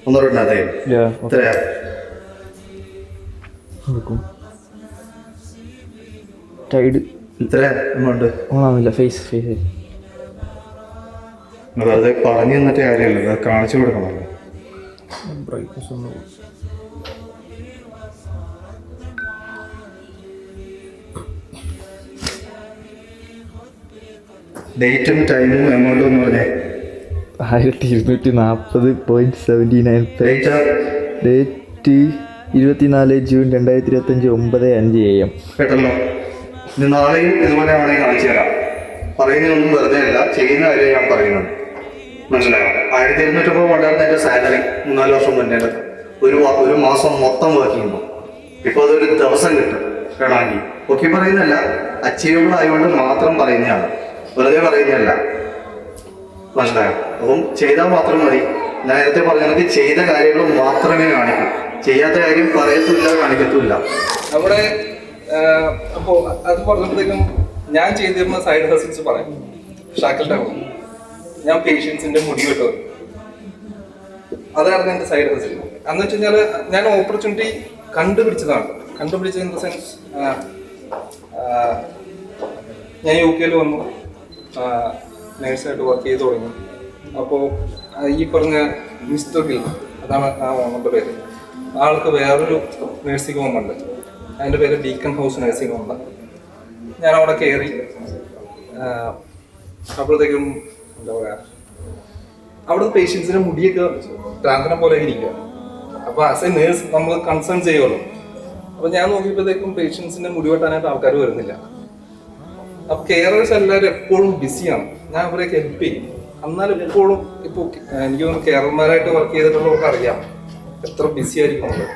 Speaker 6: ഒന്നുകൂടെ അതെ എത്രയാ ഇത്ര എമൗണ്ട് വെറുതെ പറഞ്ഞു തന്നിട്ട് കാര്യമല്ലോ, കാണിച്ചു കൊടുക്കണമല്ലോ. ഡേറ്റും ടൈമും എമൗണ്ടും എന്ന് പറഞ്ഞേ
Speaker 11: 1240.79. Date 24 June 2025 9:05 AM.
Speaker 6: കേട്ടല്ലോ. ഇനി നാളെയും ഇതുപോലെ ആണെങ്കിൽ കാണിച്ചു തരാം. പറയുന്നതൊന്നും വെറുതെ അല്ല, ചെയ്യുന്ന കാര്യം ഞാൻ പറയുന്നത്. മനസ്സിലായോ? 1250 ഉണ്ടായിരുന്ന എൻ്റെ സാലറി 3-4 വർഷം മുന്നേ ഒരു മാസം മൊത്തം വർക്ക് ചെയ്യുമ്പോൾ ഇപ്പോൾ അതൊരു ദിവസം കിട്ടും വേണമെങ്കിൽ. ഒക്കെ പറയുന്നതല്ല, അച്ചീവബിൾ ആയതുകൊണ്ട് മാത്രം പറയുന്നതാണ്, വെറുതെ പറയുന്നതല്ല. മനസ്സിലായോ? അപ്പം ചെയ്താൽ മാത്രം മതി. നേരത്തെ പറഞ്ഞ ചെയ്ത കാര്യങ്ങൾ മാത്രമേ കാണിക്കൂ, ചെയ്യാത്ത കാര്യം പറയത്തുമില്ല, കാണിക്കത്തുമില്ല.
Speaker 3: നമ്മുടെ അപ്പോൾ അത് പറഞ്ഞപ്പോഴത്തേക്കും ഞാൻ ചെയ്തിരുന്ന സൈഡ് ഹസിൽസ് പറയാം. ഷാക്കിൾ ടൈം ഞാൻ പേഷ്യൻസിന്റെ മുടി വെട്ടും, അതായിരുന്നു എൻ്റെ സൈഡ് ഹസിൽ. അന്ന് വെച്ച് കഴിഞ്ഞാൽ ഞാൻ ഓപ്പർച്യൂണിറ്റി കണ്ടുപിടിച്ചതാണ്. കണ്ടുപിടിച്ചത് ഇൻ ദ സെൻസ്, ഞാൻ UK വന്നു, നേഴ്സായിട്ട് വർക്ക് ചെയ്ത് തുടങ്ങി. അപ്പോൾ ഈ പറഞ്ഞ മിസ്റ്റർ ഹിൽ, അതാണ് ആ ഓണറിൻ്റെ പേര്, ആൾക്ക് വേറൊരു നഴ്സിംഗ് ഹോം ഉണ്ട്, അതിൻ്റെ പേര് ഡീക്കൺ ഹൗസ് നഴ്സിംഗ് ഹോം. ഞാൻ അവിടെ കയറി. അപ്പോഴത്തേക്കും എന്താ പറയുക, അവിടുത്തെ പേഷ്യൻസിൻ്റെ മുടിയൊക്കെ പ്രാന്തനം പോലെ ഇരിക്കുക. അപ്പോൾ ആസ് എ നേഴ്സ് നമ്മൾ കൺസേൺ ചെയ്യുമല്ലോ. അപ്പോൾ ഞാൻ നോക്കിയപ്പോഴത്തേക്കും പേഷ്യൻസിൻ്റെ മുടി വെട്ടാനായിട്ട് ആൾക്കാർ വരുന്നില്ല. അപ്പോൾ കെയറേഴ്സ് എല്ലാവരും എപ്പോഴും ബിസിയാണ്. ഞാൻ അവരെയൊക്കെ ഹെൽപ്പ് ചെയ്യും. എന്നാലും എപ്പോഴും ഇപ്പോൾ എനിക്ക് തോന്നുന്നു കെയർമാരായിട്ട് വർക്ക് ചെയ്തിട്ടുള്ളവർക്ക് അറിയാം എത്ര ബിസി ആയിരിക്കും നമ്മൾ.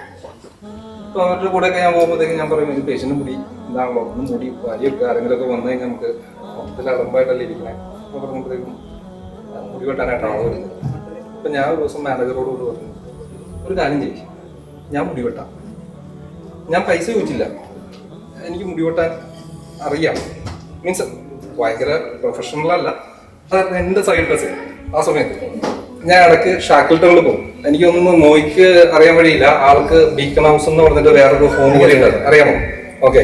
Speaker 3: ഇപ്പോൾ അവരുടെ കൂടെയൊക്കെ ഞാൻ പോകുമ്പോഴത്തേക്കും ഞാൻ പറയും, എനിക്ക് പേഷ്യൻ്റ് മുടി ഇതാണല്ലോ, ഒന്ന് മുടി വലിയൊക്കെ ആരെങ്കിലുമൊക്കെ വന്നു കഴിഞ്ഞാൽ നമുക്ക് മൊത്തത്തിൽ അടമ്പായിട്ടല്ലേ ഇരിക്കണേ. അപ്പോൾ പറയുമ്പോഴത്തേക്കും മുടി വെട്ടാനായിട്ട് ആൾ വരുന്നത്. അപ്പം ഞാൻ ഒരു ദിവസം മാനേജറോട് പറഞ്ഞു, ഒരു കാര്യം ചെയ്യും, ഞാൻ മുടി വെട്ടാം. ഞാൻ പൈസ ചോദിച്ചില്ല, എനിക്ക് മുടി വെട്ടാൻ അറിയാം. മീൻസ് ഭയങ്കര പ്രൊഫഷണലല്ല, അതായത് എൻ്റെ സൈഡ് ഡ്രസ്. ആ സമയത്ത് ഞാൻ ഇടയ്ക്ക് ഷാക്കിൾട്ടണിൽ പോകും. എനിക്കൊന്നും നോയിക്ക് അറിയാൻ വഴിയില്ല. ആൾക്ക് ബീക്കൺ ഹൗസ് എന്ന് പറഞ്ഞിട്ട് വേറൊരു ഫോൺ കൂടി ഉണ്ട്, അറിയാമോ? ഓക്കെ,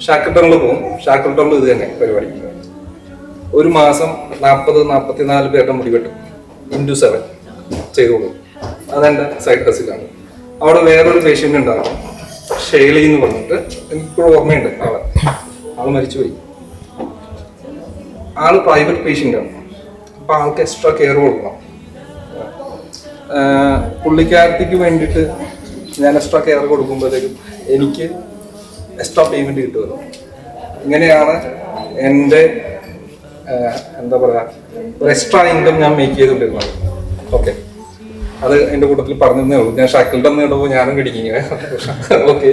Speaker 3: ഷാക്കിൾട്ടണിൽ പോകും. ഷാക്കിൾട്ടണിൽ ഇത് തന്നെ പരിപാടി. ഒരു മാസം 40-44 പേരുടെ മുടി വെട്ടും, × 7 ചെയ്തോളൂ. അതെൻ്റെ സൈഡ് ഹസിലാണ്. അവിടെ വേറൊരു പേഷ്യൻ്റ് ഉണ്ടാകും, ഷെയ്ലി എന്ന് പറഞ്ഞിട്ട്, എനിക്കിപ്പോഴും ഓർമ്മയുണ്ട്. ആള് മരിച്ചുപോയി. ആള് പ്രൈവറ്റ് പേഷ്യൻ്റാണ്. അപ്പം ആൾക്ക് എക്സ്ട്രാ കെയർ കൊടുക്കണം. പുള്ളിക്കാരത്തിക്ക് വേണ്ടിയിട്ട് ഞാൻ എക്സ്ട്രാ കെയർ കൊടുക്കുമ്പോഴത്തേക്കും എനിക്ക് എക്സ്ട്രാ പേയ്മെൻറ്റ് കിട്ടുമല്ലോ. ഇങ്ങനെയാണ് എൻ്റെ എന്താ പറയുക, ഒരു എക്സ്ട്രാ ഇൻകം ഞാൻ മേക്ക് ചെയ്തുകൊണ്ടിരുന്നത്. ഓക്കെ, അത് എൻ്റെ കൂട്ടത്തിൽ പറഞ്ഞതേ ഉള്ളൂ. ഞാൻ ഷക്കിൾട്ടൺ നേടുമ്പോൾ ഞാനും കിടിക്കുക. ഓക്കെ,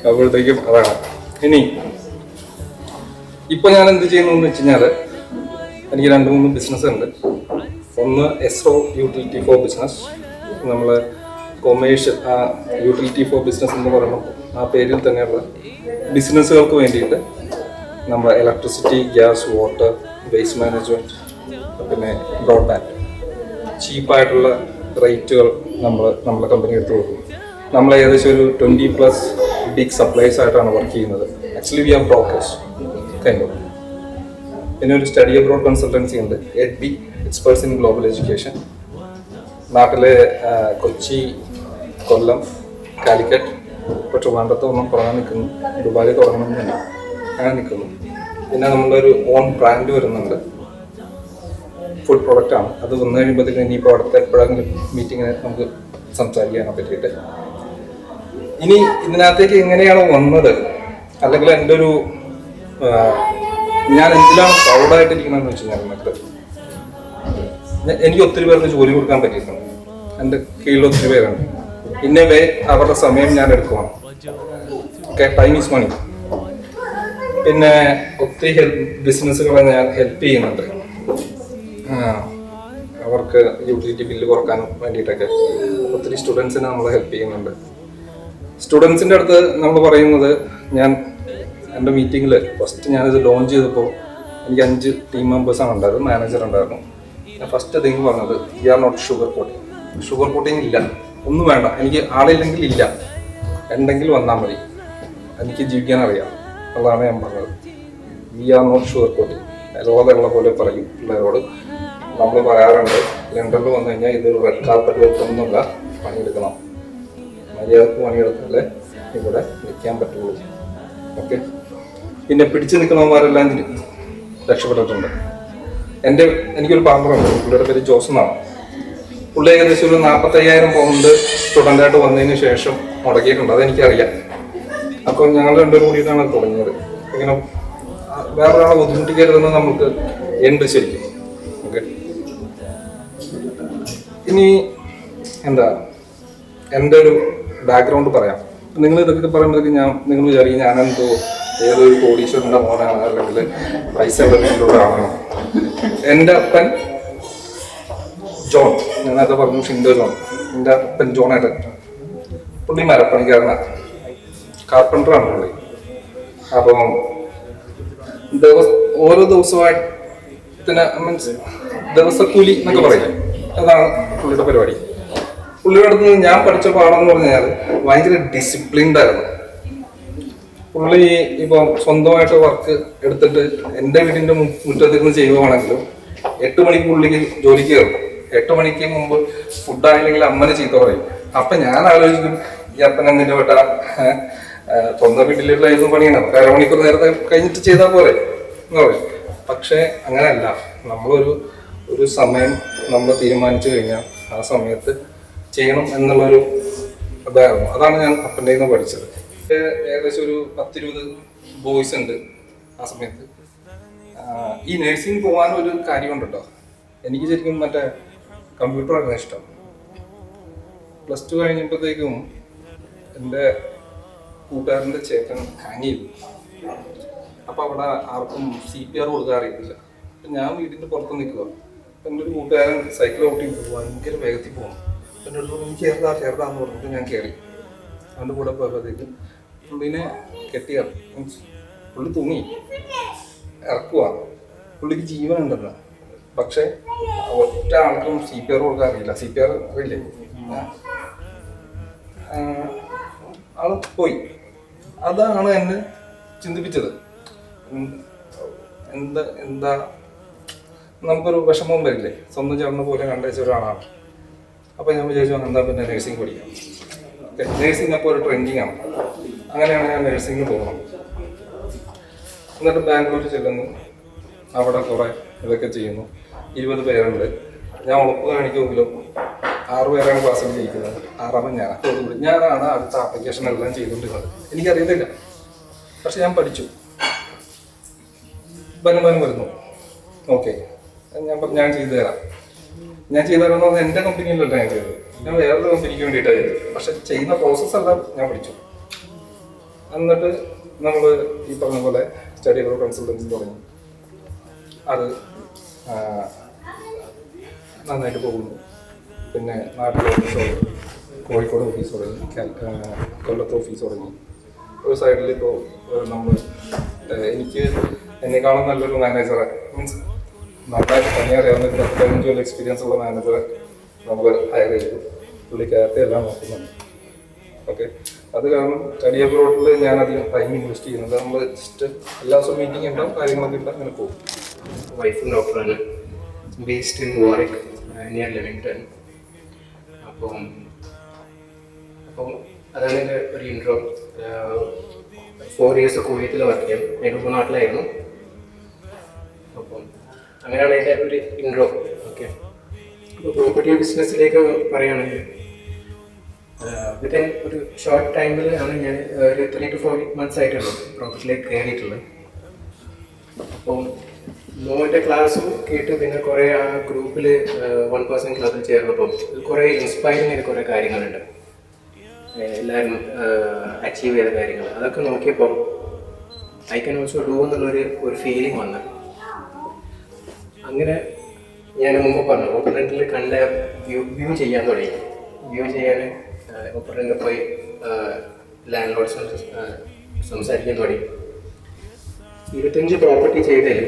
Speaker 3: അപ്പോഴത്തേക്കും അതാണ്. ഇനി ഇപ്പൊ ഞാൻ എന്ത് ചെയ്യുന്നു എന്ന് വെച്ച് കഴിഞ്ഞാൽ, എനിക്ക് 2-3 ബിസിനസ് ഉണ്ട്. ഒന്ന് എസ്റോ യൂട്ടിലിറ്റി ഫോർ ബിസിനസ്. നമ്മൾ കൊമേഴ്ഷ്യൽ യൂട്ടിലിറ്റി ഫോർ ബിസിനസ് എന്ന് പറയുമ്പോൾ ആ പേരിൽ തന്നെയുള്ള ബിസിനസ്സുകൾക്ക് വേണ്ടിയിട്ട് നമ്മൾ electricity, gas, water, waste management, പിന്നെ ബ്രോഡ്ബാൻഡ് ചീപ്പായിട്ടുള്ള റേറ്റുകൾ നമ്മളെ കമ്പനി എടുത്ത് കൊടുക്കും. നമ്മൾ ഏകദേശം ഒരു 20+ ബിഗ് സപ്ലൈസ് ആയിട്ടാണ് വർക്ക് ചെയ്യുന്നത്. Actually we are brokers kind of. പിന്നെ ഒരു സ്റ്റഡി അബ്രോഡ് കൺസൾട്ടൻസി ഉണ്ട്, EDB, experts in global education. നാട്ടിലെ കൊച്ചി, കൊല്ലം, കാലിക്കറ്റ്, ഇപ്പോൾ ട്രിവാൻഡ്രത്ത് ഒന്നും തുടങ്ങാൻ നിൽക്കുന്നു, ദുബായിൽ തുടങ്ങണമെന്നില്ല, അങ്ങനെ നിൽക്കുന്നു. പിന്നെ നമ്മളുടെ ഒരു ഓൺ ബ്രാൻഡ് വരുന്നുണ്ട്, ഫുഡ് പ്രൊഡക്റ്റാണ്. അത് വന്നു കഴിയുമ്പോഴത്തേക്കും ഇനിയിപ്പോൾ അടുത്ത എപ്പോഴെങ്കിലും മീറ്റിങ്ങിന് നമുക്ക് സംസാരിക്കാനെ പറ്റിയിട്ട്.
Speaker 12: ഇനി ഇതിനകത്തേക്ക് എങ്ങനെയാണ് വന്നത്, അല്ലെങ്കിൽ എൻ്റെ ഒരു ഞാൻ എന്തിനാണ് പ്രൗഡായിട്ടിരിക്കണമെന്ന് വെച്ച് കഴിഞ്ഞാൽ എനിക്ക് ഒത്തിരി പേർക്ക് ജോലി കൊടുക്കാൻ പറ്റിയിട്ടുണ്ട്. എൻ്റെ കീഴിൽ ഒത്തിരി പേരുണ്ട്. ഇന്ന വേ അവരുടെ സമയം ഞാൻ എടുക്കുവാണ്. Okay, time is money. പിന്നെ ഒത്തിരി ബിസിനസ്സുകളെ ഞാൻ ഹെൽപ്പ് ചെയ്യുന്നുണ്ട്. അവർക്ക് യൂട്ടിലിറ്റി ബില്ല് കുറക്കാൻ വേണ്ടിയിട്ടൊക്കെ ഒത്തിരി സ്റ്റുഡൻസിനെ നമ്മൾ ഹെൽപ്പ് ചെയ്യുന്നുണ്ട്. സ്റ്റുഡൻസിൻ്റെ അടുത്ത് നമ്മൾ പറയുന്നത്, ഞാൻ എൻ്റെ മീറ്റിങ്ങിൽ ഫസ്റ്റ് ഞാനിത് ലോഞ്ച് ചെയ്തപ്പോൾ എനിക്ക് 5 ടീം മെമ്പേഴ്സാണ് ഉണ്ടായിരുന്നത്, മാനേജർ ഉണ്ടായിരുന്നു. ഞാൻ ഫസ്റ്റ് തിങ് പറഞ്ഞത്, we are not sugar coating. Sugar coating ഇല്ല, ഒന്നും വേണ്ട. എനിക്ക് ആളില്ലെങ്കിൽ ഇല്ല, ഉണ്ടെങ്കിൽ വന്നാൽ മതി, എനിക്ക് ജീവിക്കാൻ അറിയാം. അതാണ് ഞാൻ പറഞ്ഞത്. We are not sugar coating. ഉള്ള പോലെ പറയും പിള്ളേരോട്. നമ്മൾ പറയാറുണ്ട്, ലണ്ടനിൽ വന്നു കഴിഞ്ഞാൽ ഇതൊരു റെഡ് കാർപ്പറ്റ് വെക്കൊന്നുമില്ല, പണിയെടുക്കണം. മര്യാദക്ക് പണിയെടുത്താലേ ഇവിടെ നിൽക്കാൻ പറ്റുള്ളൂ. ഓക്കെ, പിന്നെ പിടിച്ചു നിൽക്കുന്നവന്മാരെല്ലാം രക്ഷപ്പെട്ടിട്ടുണ്ട്. എനിക്കൊരു പാർട്ണറുണ്ട്, പുള്ളിയുടെ പേര് ജോസ് എന്നാണ്. പുള്ളി ഏകദേശം ഒരു 45,000 പൗണ്ട് സ്റ്റുഡൻ്റായിട്ട് വന്നതിന് ശേഷം മുടക്കിയിട്ടുണ്ട്, അതെനിക്കറിയാം. അപ്പോൾ ഞങ്ങൾ രണ്ടുപേരും കൂടിയിട്ടാണ് തുടങ്ങിയത്. ഇങ്ങനെ വേറൊരാളെ ബുദ്ധിമുട്ടിക്കരുതെന്ന് നമുക്ക് ഉണ്ട് ശരിക്കും. ഓക്കെ, ഇനി എന്താ എൻ്റെ ഒരു ബാക്ക്ഗ്രൗണ്ട് പറയാം. നിങ്ങൾ ഇതൊക്കെ പറയുമ്പോഴത്തേക്ക് നിങ്ങൾ വിചാരിക്കും ഞാനെന്തോ ഏതൊരു കോടീശ്വരൻ്റെ മോനാണ്, അല്ലെങ്കിൽ പൈസ ഉള്ള ആളാണ്. എൻ്റെ അപ്പൻ ജോൺ, ഞാനത് പറഞ്ഞു, ഷിൻഡോ ജോൺ. എൻ്റെ അപ്പൻ ജോണായിട്ട് പുള്ളി മരപ്പണിക്കാരനാണ്, കാർപ്പൻ്ററാണ് പുള്ളി. അപ്പം ഓരോ ദിവസമായിട്ട് മീൻസ് ദിവസക്കൂലി എന്നൊക്കെ പറയില്ലേ, അതാണ് പുള്ളിയുടെ പരിപാടി. പുള്ളിയുടെ അടുത്ത് ഞാൻ പഠിച്ച പാഠം എന്ന് പറഞ്ഞാൽ ഭയങ്കര ഡിസിപ്ലിൻഡ് ആയിരുന്നു. പുള്ളി ഇപ്പം സ്വന്തമായിട്ട് വർക്ക് എടുത്തിട്ട് എൻ്റെ വീടിൻ്റെ മുറ്റത്തിരുന്ന് ചെയ്യുവാണെങ്കിലും 8 മണിക്ക് പുള്ളിക്ക് ജോലിക്ക് കയറും. 8 മണിക്ക് മുമ്പ് ഫുഡായില്ലെങ്കിൽ അമ്മനെ ചീത്ത പറയും. അപ്പം ഞാൻ ആലോചിക്കും, ഈ അപ്പൻ എന്നിട്ട് വിട്ട സ്വന്തം വീട്ടിലുള്ള പണിയാണ്, 1/2 മണിക്കൂർ നേരത്തെ കഴിഞ്ഞിട്ട് ചെയ്താൽ പോരെ എന്ന് പറയും. പക്ഷേ അങ്ങനെയല്ല. ഒരു സമയം നമ്മൾ തീരുമാനിച്ചു കഴിഞ്ഞാൽ ആ സമയത്ത് ചെയ്യണം എന്നുള്ളൊരു ഇതായിരുന്നു. അതാണ് ഞാൻ അപ്പൻ്റെ നിന്ന് പഠിച്ചത്. ഏകദേശം ഒരു 10-20 ബോയ്സ് ഉണ്ട് ആ സമയത്ത്. ഈ നഴ്സിംഗ് പോകാനൊരു കാര്യമുണ്ട് കേട്ടോ. എനിക്ക് ശരിക്കും മറ്റേ കമ്പ്യൂട്ടറാണ് ഇഷ്ടം. +2 കഴിഞ്ഞപ്പോഴത്തേക്കും എൻ്റെ കൂട്ടുകാരൻ്റെ ചേട്ടൻ ഹാങ് ചെയ്തു. അപ്പോൾ അവിടെ ആർക്കും CPR കൊടുക്കാൻ അറിയത്തില്ല. അപ്പം ഞാൻ വീടിൻ്റെ പുറത്ത് നിൽക്കുക. എൻ്റെ ഒരു കൂട്ടുകാരൻ സൈക്കിൾ ഓട്ടി ഭയങ്കര വേഗത്തിൽ പോകണം. എൻ്റെ അടുത്ത് എനിക്ക് കയറതാന്ന് പറഞ്ഞിട്ട് ഞാൻ കയറി. അവൻ്റെ കൂടെ പോയപ്പോഴത്തേക്കും പുള്ളിനെ കെട്ടിയ മീൻസ് പുള്ളി തൂങ്ങി ഇറക്കുക. പുള്ളിക്ക് ജീവൻ ഉണ്ടെന്ന്. പക്ഷേ ഒറ്റ ആൾക്കും CPR കൊടുക്കാൻ അറിയില്ല. CPR അറിയില്ലേ? ആള് പോയി. അതാണ് എന്നെ ചിന്തിപ്പിച്ചത്. എന്താ നമുക്കൊരു വിഷമവും വരില്ലേ, സ്വന്തം ചേർന്ന പോലെ കണ്ടേച്ച ഒരാളാണ്. അപ്പോൾ ഞാൻ വിചാരിച്ചു എന്താ പിന്നെ നഴ്സിംഗ് പഠിക്കാം. ഓക്കെ, നഴ്സിംഗ് അപ്പോൾ ഒരു ട്രെൻഡിങ് ആണ്. അങ്ങനെയാണ് ഞാൻ നഴ്സിംഗിന് പോകുന്നത്. എന്നിട്ട് ബാംഗ്ലൂർ ചെല്ലുന്നു. അവിടെ കുറേ ഇതൊക്കെ ചെയ്യുന്നു. 20 പേരുണ്ട്. ഞാൻ ഉറപ്പ് കാണിക്കുമെങ്കിലും 6 പേരാണ് ക്ലാസ്സിൽ ജയിക്കുന്നത്. 6ാമൻ ഞാനാണ് അടുത്ത ആപ്ലിക്കേഷൻ എല്ലാം ചെയ്തുകൊണ്ടിരുന്നത്. എനിക്കറിയത്തില്ല, പക്ഷെ ഞാൻ പഠിച്ചു. ബനം വരുന്നു. ഓക്കെ, ഞാൻ ചെയ്തു തരാം. ഞാൻ ചെയ്തു തരാമെന്ന് പറഞ്ഞാൽ എൻ്റെ കമ്പനിയിലല്ല ഞാൻ ചെയ്തത്, ഞാൻ വേറൊരു കമ്പനിക്ക് വേണ്ടിയിട്ടാണ് ചെയ്തത്. പക്ഷെ ചെയ്യുന്ന പ്രോസസ്സെല്ലാം ഞാൻ പഠിച്ചു. എന്നിട്ട് നമ്മൾ ഈ പറഞ്ഞ പോലെ സ്റ്റഡി അബ്രോഡ് കൺസൾട്ടൻസി തുടങ്ങി. അത് നന്നായിട്ട് പോകുന്നു. പിന്നെ നാട്ടിലെ ഓഫീസ് തുടങ്ങി, കോഴിക്കോട് ഓഫീസ് തുടങ്ങി, കൊല്ലത്ത് ഓഫീസ് തുടങ്ങി. ഒരു സൈഡിൽ ഇപ്പോൾ നമ്മൾ എനിക്ക് എന്നെക്കാളും നല്ലൊരു മാനേജറെ, മീൻസ് നന്നായിട്ട് പണി അറിയാവുന്ന 15 കൊല്ലം എക്സ്പീരിയൻസ് ഉള്ള മാനേജറെ നമ്മൾ ഹയർ ചെയ്തു. പുള്ളിക്കാരത്തെ എല്ലാം നോക്കുന്നുണ്ട്. ഓക്കെ, അത് കാരണം സ്റ്റഡി അബ്രോഡിൽ ഞാനധികം ടൈം ഇൻവെസ്റ്റ് ചെയ്യുന്നത്. നമ്മൾ ജസ്റ്റ് എല്ലാ ദിവസവും മീറ്റിംഗ് ഉണ്ടാവും, കാര്യങ്ങളൊക്കെ ഉണ്ടാവും, അങ്ങനെ പോകും.
Speaker 13: വൈഫും ഡോക്ടറാണ്, ബേസ്ഡ് ഇൻ വാറിക് നിയർ ലിവിങ്ടൺ. അപ്പം അതാണ് എൻ്റെ ഒരു ഇൻട്രോ. 4 ഇയേഴ്സ് കുവൈത്തിൽ വർക്ക് ചെയ്യാം. ഞാനിപ്പോൾ നാട്ടിലായിരുന്നു. അപ്പം അങ്ങനെയാണ് എൻ്റെ ഒരു ഇൻട്രോ. ഓക്കെ, അപ്പോൾ പ്രോപ്പർട്ടി ബിസിനസ്സിലേക്ക് പറയുകയാണെങ്കിൽ വിത്തിൻ ഒരു ഷോർട്ട് ടൈമിൽ ആണ് ഞാൻ ഒരു 3 to 4 months ആയിട്ടുള്ളൂ പ്രോപ്പർട്ടിയിലേക്ക് കയറിയിട്ടുള്ളത്. അപ്പം മോൻ്റെ ക്ലാസ്സും കേട്ട് പിന്നെ കുറേ ആ ഗ്രൂപ്പിൽ 1% ക്ലബിൽ ചേർന്നപ്പം കുറേ ഇൻസ്പയറിങ് ചെയ്ത കുറേ കാര്യങ്ങളുണ്ട്. എല്ലാവരും അച്ചീവ് ചെയ്ത കാര്യങ്ങൾ അതൊക്കെ നോക്കിയപ്പോൾ ഐ ക്യാൻ ഓൾസോ ഡൂ എന്നുള്ളൊരു ഫീലിംഗ് വന്നു. അങ്ങനെ ഞാൻ മുമ്പ് പറഞ്ഞു ഓപ്പറേറ്ററിൽ കണ്ട വ്യൂ ചെയ്യാൻ തുടങ്ങി. വ്യൂ ചെയ്യാൻ ഓപ്പറേറ്ററിൽ പോയി ലാൻഡ് ലോഡ്സ് സംസാരിക്കാൻ തുടങ്ങി. 25 പ്രോപ്പർട്ടി ചെയ്തതിൽ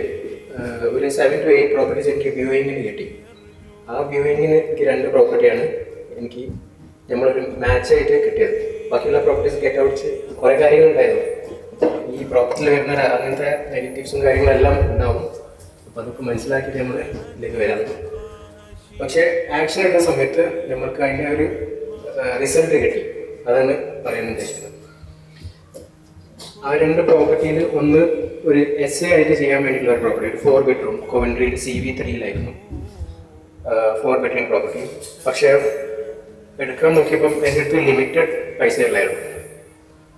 Speaker 13: ഒരു 7 to 8 പ്രോപ്പർട്ടീസ് എനിക്ക് വ്യൂയിങ്ങിന് കിട്ടി. ആ വ്യൂയിങ്ങിന് എനിക്ക് 2 പ്രോപ്പർട്ടിയാണ് എനിക്ക് നമ്മളൊരു മാച്ചായിട്ട് കിട്ടിയത്. ബാക്കിയുള്ള പ്രോപ്പർട്ടീസ് ഗെറ്റ് ഔട്ട്സ് കുറേ കാര്യങ്ങളുണ്ടായിരുന്നു. ഈ പ്രോപ്പർട്ടിയിൽ വരുന്ന അങ്ങനത്തെ നെഗറ്റീവ്സും കാര്യങ്ങളെല്ലാം ഉണ്ടാവും. അപ്പോൾ അതൊക്കെ മനസ്സിലാക്കിയിട്ട് നമ്മൾ ഇതിലേക്ക് വരാം. പക്ഷേ ആക്ഷൻ എടുക്കുന്ന സമയത്ത് നമ്മൾക്ക് അതിൻ്റെ ഒരു റിസൾട്ട് കിട്ടി. അതാണ് പറയാൻ ഉദ്ദേശിക്കുന്നത്. ആ 2 പ്രോപ്പർട്ടിയിൽ ഒന്ന് ഒരു SA ആയിട്ട് ചെയ്യാൻ വേണ്ടിയിട്ടുള്ള ഒരു പ്രോപ്പർട്ടി, ഒരു 4 bedroom കോവൻട്രിയിൽ CV3-ലായിരുന്നു 4 bedroom പ്രോപ്പർട്ടി. പക്ഷേ എടുക്കാൻ നോക്കിയപ്പം എൻ്റെ അടുത്ത് ലിമിറ്റഡ് പൈസയുള്ളായിരുന്നു.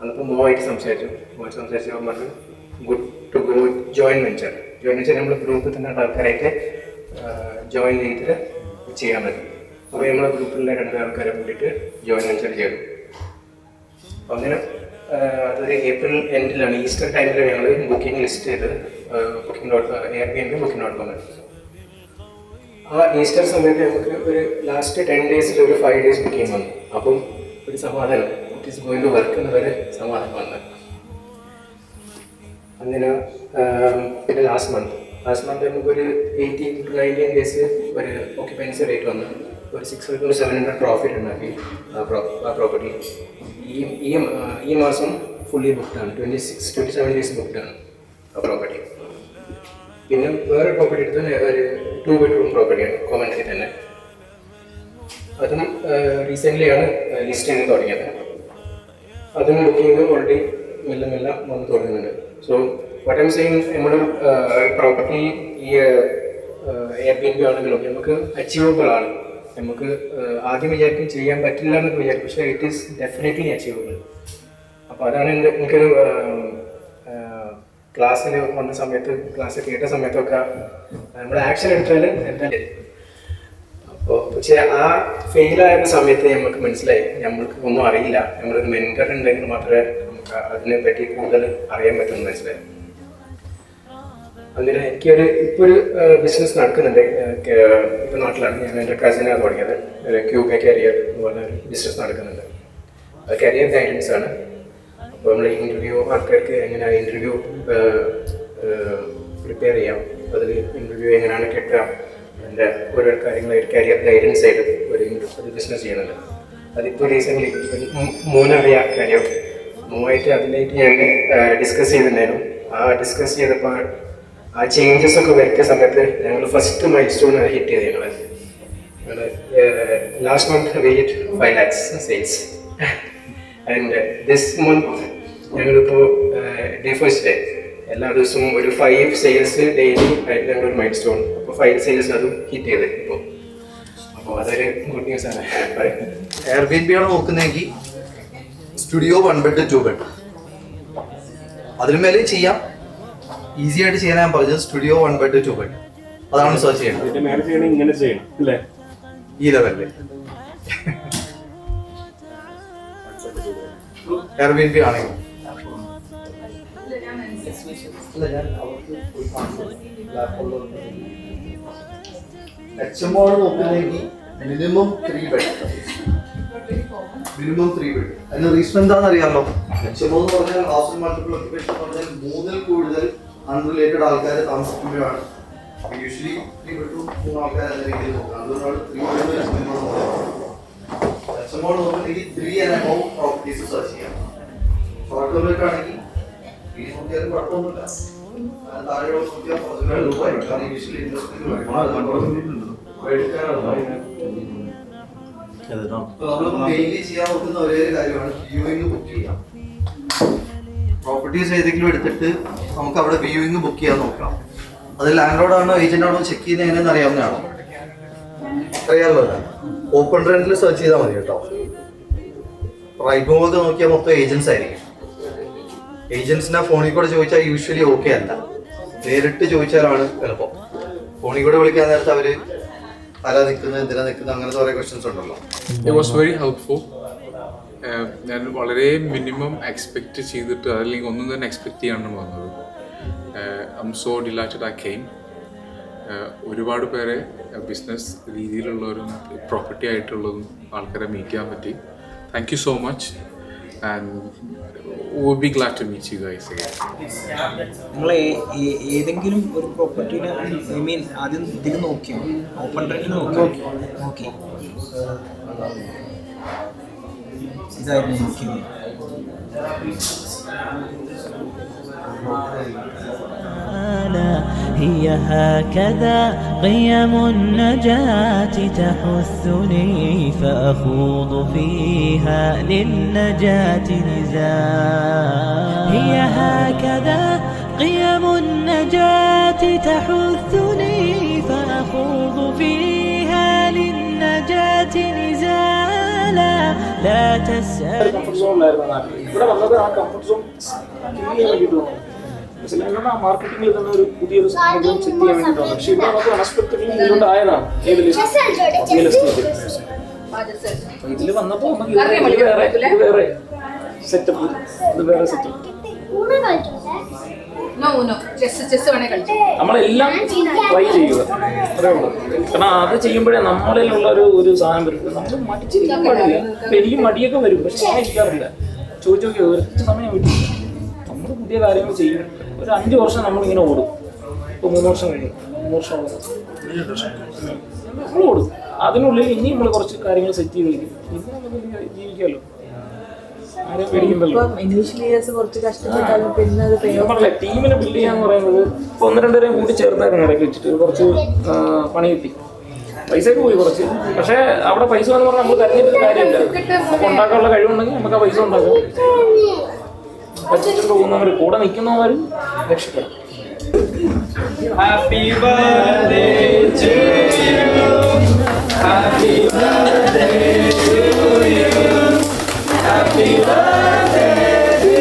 Speaker 13: അന്നിപ്പോൾ മോവായിട്ട് സംസാരിച്ചപ്പോൾ പറഞ്ഞു good to go join venture. Join venture നമ്മൾ ഗ്രൂപ്പിൽ തന്നെ ആൾക്കാരായിട്ട് ജോയിൻ ചെയ്തിട്ട് ചെയ്യാൻ പറ്റും. അപ്പോൾ നമ്മളെ ഗ്രൂപ്പിലുള്ള 2 ആൾക്കാരെ കൂട്ടിയിട്ട് ജോയിൻ വെഞ്ചർ ചെയ്തു. അങ്ങനെ അതൊരു ഏപ്രിൽ എൻഡിലാണ്, ഈസ്റ്റർ ടൈമിൽ ഞങ്ങൾ ബുക്കിംഗ് ലിസ്റ്റ് ചെയ്ത് Airbnb booking.com. ആ ഈസ്റ്റർ സമയത്ത് നമുക്ക് ഒരു ലാസ്റ്റ് 10 days ഒരു 5 days ബുക്കിംഗ് വന്നു. അപ്പം ഒരു സമാധാനം, it is going to work എന്നൊരു സമാധാനം വന്നു. അങ്ങനെ പിന്നെ ലാസ്റ്റ് മന്ത് നമുക്കൊരു 18 to 19 days ഒരു ഓക്യുപ്പൻസി റേറ്റ് വന്നു. ഒരു 600 to 700 പ്രോഫിറ്റ് ഉണ്ടാക്കി ആ പ്രോപ്പർട്ടി. ഈ മാസം ഫുള്ളി ബുക്ക്ഡാണ്. 27 days ബുക്ക്ഡാണ് ആ പ്രോപ്പർട്ടി. പിന്നെ വേറെ പ്രോപ്പർട്ടി എടുത്ത് ഒരു 2 bedroom പ്രോപ്പർട്ടിയാണ് കോവൻട്രി തന്നെ. അതും റീസെൻ്റ്ലിയാണ് ലിസ്റ്റ് ചെയ്ത് തുടങ്ങിയത്. അതും ബുക്കിംഗ് ഓൾറെഡി മെല്ലെ വന്ന് തുടങ്ങുന്നുണ്ട്. സോ വാട്ട് ഐം സെയിങ്, നമ്മൾ പ്രോപ്പർട്ടി ഈ Airbnb ആണെങ്കിലും നമുക്ക് അച്ചീവബിൾ ആണ്. നമുക്ക് ആദ്യം വിചാരിക്കും ചെയ്യാൻ പറ്റില്ല എന്നൊക്കെ വിചാരിക്കും, പക്ഷേ ഇറ്റ് ഈസ് ഡെഫിനറ്റ്ലി അച്ചീവബിൾ. അപ്പോൾ അതാണ് എനിക്കൊരു ക്ലാസ്സിൽ വന്ന സമയത്ത്, ക്ലാസ് കേട്ട സമയത്തൊക്കെ നമ്മൾ ആക്ഷൻ എടുത്താൽ എന്താ. അപ്പോൾ പക്ഷേ ആ ഫെയിലായ സമയത്ത് നമുക്ക് മനസ്സിലായി നമ്മൾക്ക് ഒന്നും അറിയില്ല. നമ്മളൊരു മെൻറ്റർ ഉണ്ടെങ്കിൽ മാത്രമേ നമുക്ക് അതിനെ പറ്റി കൂടുതൽ അറിയാൻ പറ്റുമെന്ന് മനസ്സിലായി. അങ്ങനെ എനിക്കൊരു ഇപ്പോൾ ഒരു ബിസിനസ് നടക്കുന്നുണ്ട്. ഇപ്പോൾ നാട്ടിലാണ്. ഞാൻ എൻ്റെ കസിനാണ് തുടങ്ങിയത്. ക്യൂബ കരിയർ എന്ന് പറഞ്ഞൊരു ബിസിനസ് നടക്കുന്നുണ്ട്. അത് കരിയർ ഗൈഡൻസ് ആണ്. അപ്പോൾ നമ്മൾ ആൾക്കാർക്ക് എങ്ങനെ ഇൻ്റർവ്യൂ പ്രിപ്പയർ ചെയ്യാം, അതിൽ ഇൻ്റർവ്യൂ എങ്ങനെയാണ് കിട്ടുക, എൻ്റെ ഓരോ കാര്യങ്ങളായിട്ട് കരിയർ ഗൈഡൻസ് ആയിട്ട് ഒരു ബിസിനസ് ചെയ്യുന്നുണ്ട്. അതിപ്പോൾ റീസെൻ്റ്ലി മൂന്നറിയാം കാര്യം മൂവായിട്ട് അതിനായിട്ട് ഞാൻ ഡിസ്കസ് ചെയ്തിട്ടുണ്ടായിരുന്നു. ആ ഡിസ്കസ് ചെയ്തപ്പോൾ ആ ചേഞ്ചസ് ഒക്കെ വരുത്തിയ സമയത്ത് ഞങ്ങൾ ഫസ്റ്റ് മൈൽ സ്റ്റോൺ ഹിറ്റ് ചെയ്ത് ഞങ്ങൾ last month we hit 5 lakhs sales. And this month ഞങ്ങളിപ്പോൾ ഡേ ഫസ്റ്റ് ഡേ എല്ലാ ദിവസവും ഒരു 5 sales ഡെയിലി ആയിട്ട് ഞങ്ങളൊരു മൈൽ സ്റ്റോൺ. അപ്പോൾ 5 sales അതും ഹിറ്റ് ചെയ്ത് ഇപ്പോൾ. അപ്പോൾ അതൊരു ഗുഡ് ന്യൂസ് ആണ്.
Speaker 6: Airbnb ആണ് നോക്കുന്നതെങ്കിൽ സ്റ്റുഡിയോ 1 bed 2 bed അതിന് മേലെ ചെയ്യാം. ഈസി ആയിട്ട് ചെയ്യാൻ ഞാൻ പറഞ്ഞത് സ്റ്റുഡിയോ 1 bed 2 bed അതാണ് സെർച്ച് ചെയ്യണം.
Speaker 14: ഇങ്ങനെ ചെയ്യണം അല്ലേ,
Speaker 6: ഈ ലെവലില്. Airbnb ആണെങ്കിൽ HMO നോക്കുന്നതെങ്കിൽ മിനിമം 3 bed. അതിന് റീസൺ എന്താണെന്ന് അറിയാമല്ലോ. HMO എന്ന് പറഞ്ഞാൽ ഹൗസ് മൾട്ടിപ്പിൾ ഓക്യുപ്പേഷൻ എന്ന് പറഞ്ഞാൽ 3-ൽ കൂടുതൽ അൺറിലേറ്റഡ് ആൾക്കാർ താമസിക്കുമ്പോഴാണ് യൂഷ്വലി 3 bedroom 3 ആൾക്കാർ എന്ന രീതിയിൽ നോക്കുന്നത്. അതുകൊണ്ടാണ് 3 bedroom HMO നോക്കുന്നെങ്കിൽ 3 and above properties search ചെയ്യാം. ഷോർട്ട് ടേമിലേക്കാണെങ്കിൽ ഈ നോക്കിയാലും കുഴപ്പമൊന്നുമില്ല. താഴെയുള്ള നോക്കിയാൽ കുറച്ചുകൂടെ രൂപമായിരിക്കും. കാരണം യൂഷ്വലി ഇൻവെസ്റ്റ്മെന്റ് നമ്മൾ മെയിൻലി ചെയ്യാൻ നോക്കുന്ന ഒരേ കാര്യമാണ് വ്യൂയിങ് ബുക്ക് ചെയ്യാം. പ്രോപ്പർട്ടീസ് ഏതെങ്കിലും എടുത്തിട്ട് നമുക്ക് അവിടെ വ്യൂയിങ് ബുക്ക് ചെയ്യാൻ നോക്കാം. അത് ലാൻഡ് ലോഡാണോ ഏജന്റ് ആണോ ചെക്ക് ചെയ്യുന്നത് എങ്ങനെയെന്ന് അറിയാവുന്നതാണോ? അറിയാമല്ലോ. ഓപ്പൺ റെന്റിൽ സെർച്ച് ചെയ്താൽ മതി കേട്ടോ. റൈറ്റ് മൂവൊക്കെ നോക്കിയാൽ മൊത്തം ഏജൻസ് ആയിരിക്കും. ഏജൻസിനെ ഫോണിൽ കൂടെ ചോദിച്ചാൽ യൂഷ്വലി ഓക്കെ അല്ല, നേരിട്ട് ചോദിച്ചാലാണ് എളുപ്പം. ഫോണിൽ കൂടെ വിളിക്കാൻ നേരത്തെ അവര് ആരാ നിൽക്കുന്നത്, എന്തിനാ നിൽക്കുന്നത്, അങ്ങനത്തെ കുറെ ക്വസ്റ്റ്യൻസ് ഉണ്ടല്ലോ.
Speaker 9: It was very helpful. ഞാൻ വളരെ മിനിമം എക്സ്പെക്റ്റ് ചെയ്തിട്ട് അല്ലെങ്കിൽ ഒന്നും തന്നെ എക്സ്പെക്ട് ചെയ്യാണ്ടാണ് വന്നത്. I M so delighted I came. ഒരുപാട് പേരെ ബിസിനസ് രീതിയിലുള്ളവരും പ്രോപ്പർട്ടി ആയിട്ടുള്ളതും ആൾക്കാരെ മീറ്റ് ചെയ്യാൻ പറ്റി. Thank you so much and would be glad to meet you guys again.
Speaker 14: നിങ്ങൾ ഏതെങ്കിലും ഒരു പ്രോപ്പർട്ടിനെ ഐ മീൻ ആദ്യം ഇതിൽ നോക്കിയോ? ഓപ്പൺ റെന്റിൽ നോക്കി ഇതായിരുന്നു നോക്കിയത്.
Speaker 15: هي هكذا قيم النجاة تحثني فأخوض فيها للنجاة نزاع. هي هكذا قيم النجاة تحثني فأخوض فيها للنجاة نزالا. لا تسأل.
Speaker 16: മാർക്കറ്റിംഗിൽ തന്നെ ഒരു പുതിയൊരു സാധനം സെറ്റ് ചെയ്യാൻ വേണ്ടിയിട്ടാണ്. പക്ഷെ ഇവിടെ നമുക്ക് അൺഎക്സ്പെക്ടഡ്ലി ഇതുകൊണ്ട് ആയതാണ്. ഇതിൽ വന്നപ്പോൾ നമുക്ക് വേറെ സെറ്റപ്പ്, ഇത് വേറെ സെറ്റപ്പ്. നമ്മളെല്ലാം ട്രൈ ചെയ്യുക, അത്രേ ഉള്ളൂ. കാരണം അത് ചെയ്യുമ്പോഴേ നമ്മളിലുള്ള ഒരു സാധനം വരും. നമ്മൾ മടിച്ചിരിക്കാൻ പാടില്ല. എനിക്ക് മടിയൊക്കെ വരും, പക്ഷെ ഞാൻ ഇരിക്കാറില്ല. ചോദിച്ചു നോക്കി ഒരു സമയം വിട്ടില്ല. നമ്മൾ പുതിയ കാര്യങ്ങൾ ചെയ്യും. ഒരു 5 വർഷം നമ്മളിങ്ങനെ ഓടും. ഇപ്പോൾ 3 വർഷം കഴിഞ്ഞു, 3 വർഷം നമ്മൾ ഓടും. അതിനുള്ളിൽ ഇനി നമ്മൾ കുറച്ച് കാര്യങ്ങൾ സെറ്റ് ചെയ്ത് വയ്ക്കും. ഇനി നമുക്ക് ജീവിക്കാമല്ലോ, ആരെയും പേടിക്കണ്ടല്ലോ. പറഞ്ഞില്ലേ, ടീമിനെ ബിൽഡ് ചെയ്യാന്ന് പറയുന്നത് ഇപ്പോൾ 1-2 പേരെയും കൂടി ചേർത്തായിരുന്നു ഇടയ്ക്ക് വെച്ചിട്ട് കുറച്ച് പണി കിട്ടി. പൈസയൊക്കെ പോയി കുറച്ച്. പക്ഷേ അവിടെ പൈസ എന്ന് പറഞ്ഞാൽ നമ്മൾ കരഞ്ഞിട്ട് കാര്യമില്ല. നമുക്ക് ഉണ്ടാക്കാനുള്ള കഴിവുണ്ടെങ്കിൽ നമുക്ക് ആ പൈസ ഉണ്ടാക്കാം. പറ്റിച്ചിട്ട് പോകുന്നവർ, കൂടെ നിൽക്കുന്നവർ രക്ഷപ്പെടും. Happy birthday to you, happy birthday to you, happy birthday to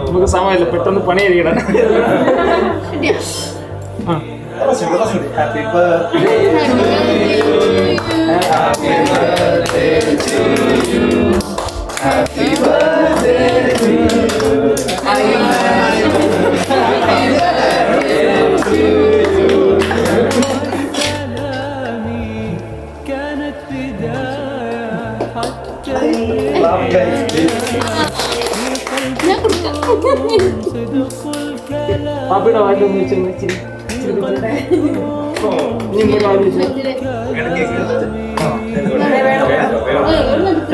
Speaker 16: നമുക്ക് സമയമില്ല, പെട്ടെന്ന് പണി കഴിയണം.
Speaker 6: Happy birthday to you, happy birthday to you, happy birthday to you.
Speaker 16: പാപ്പിയുടെ വായിൽ ഒന്ന് വെച്ചിരി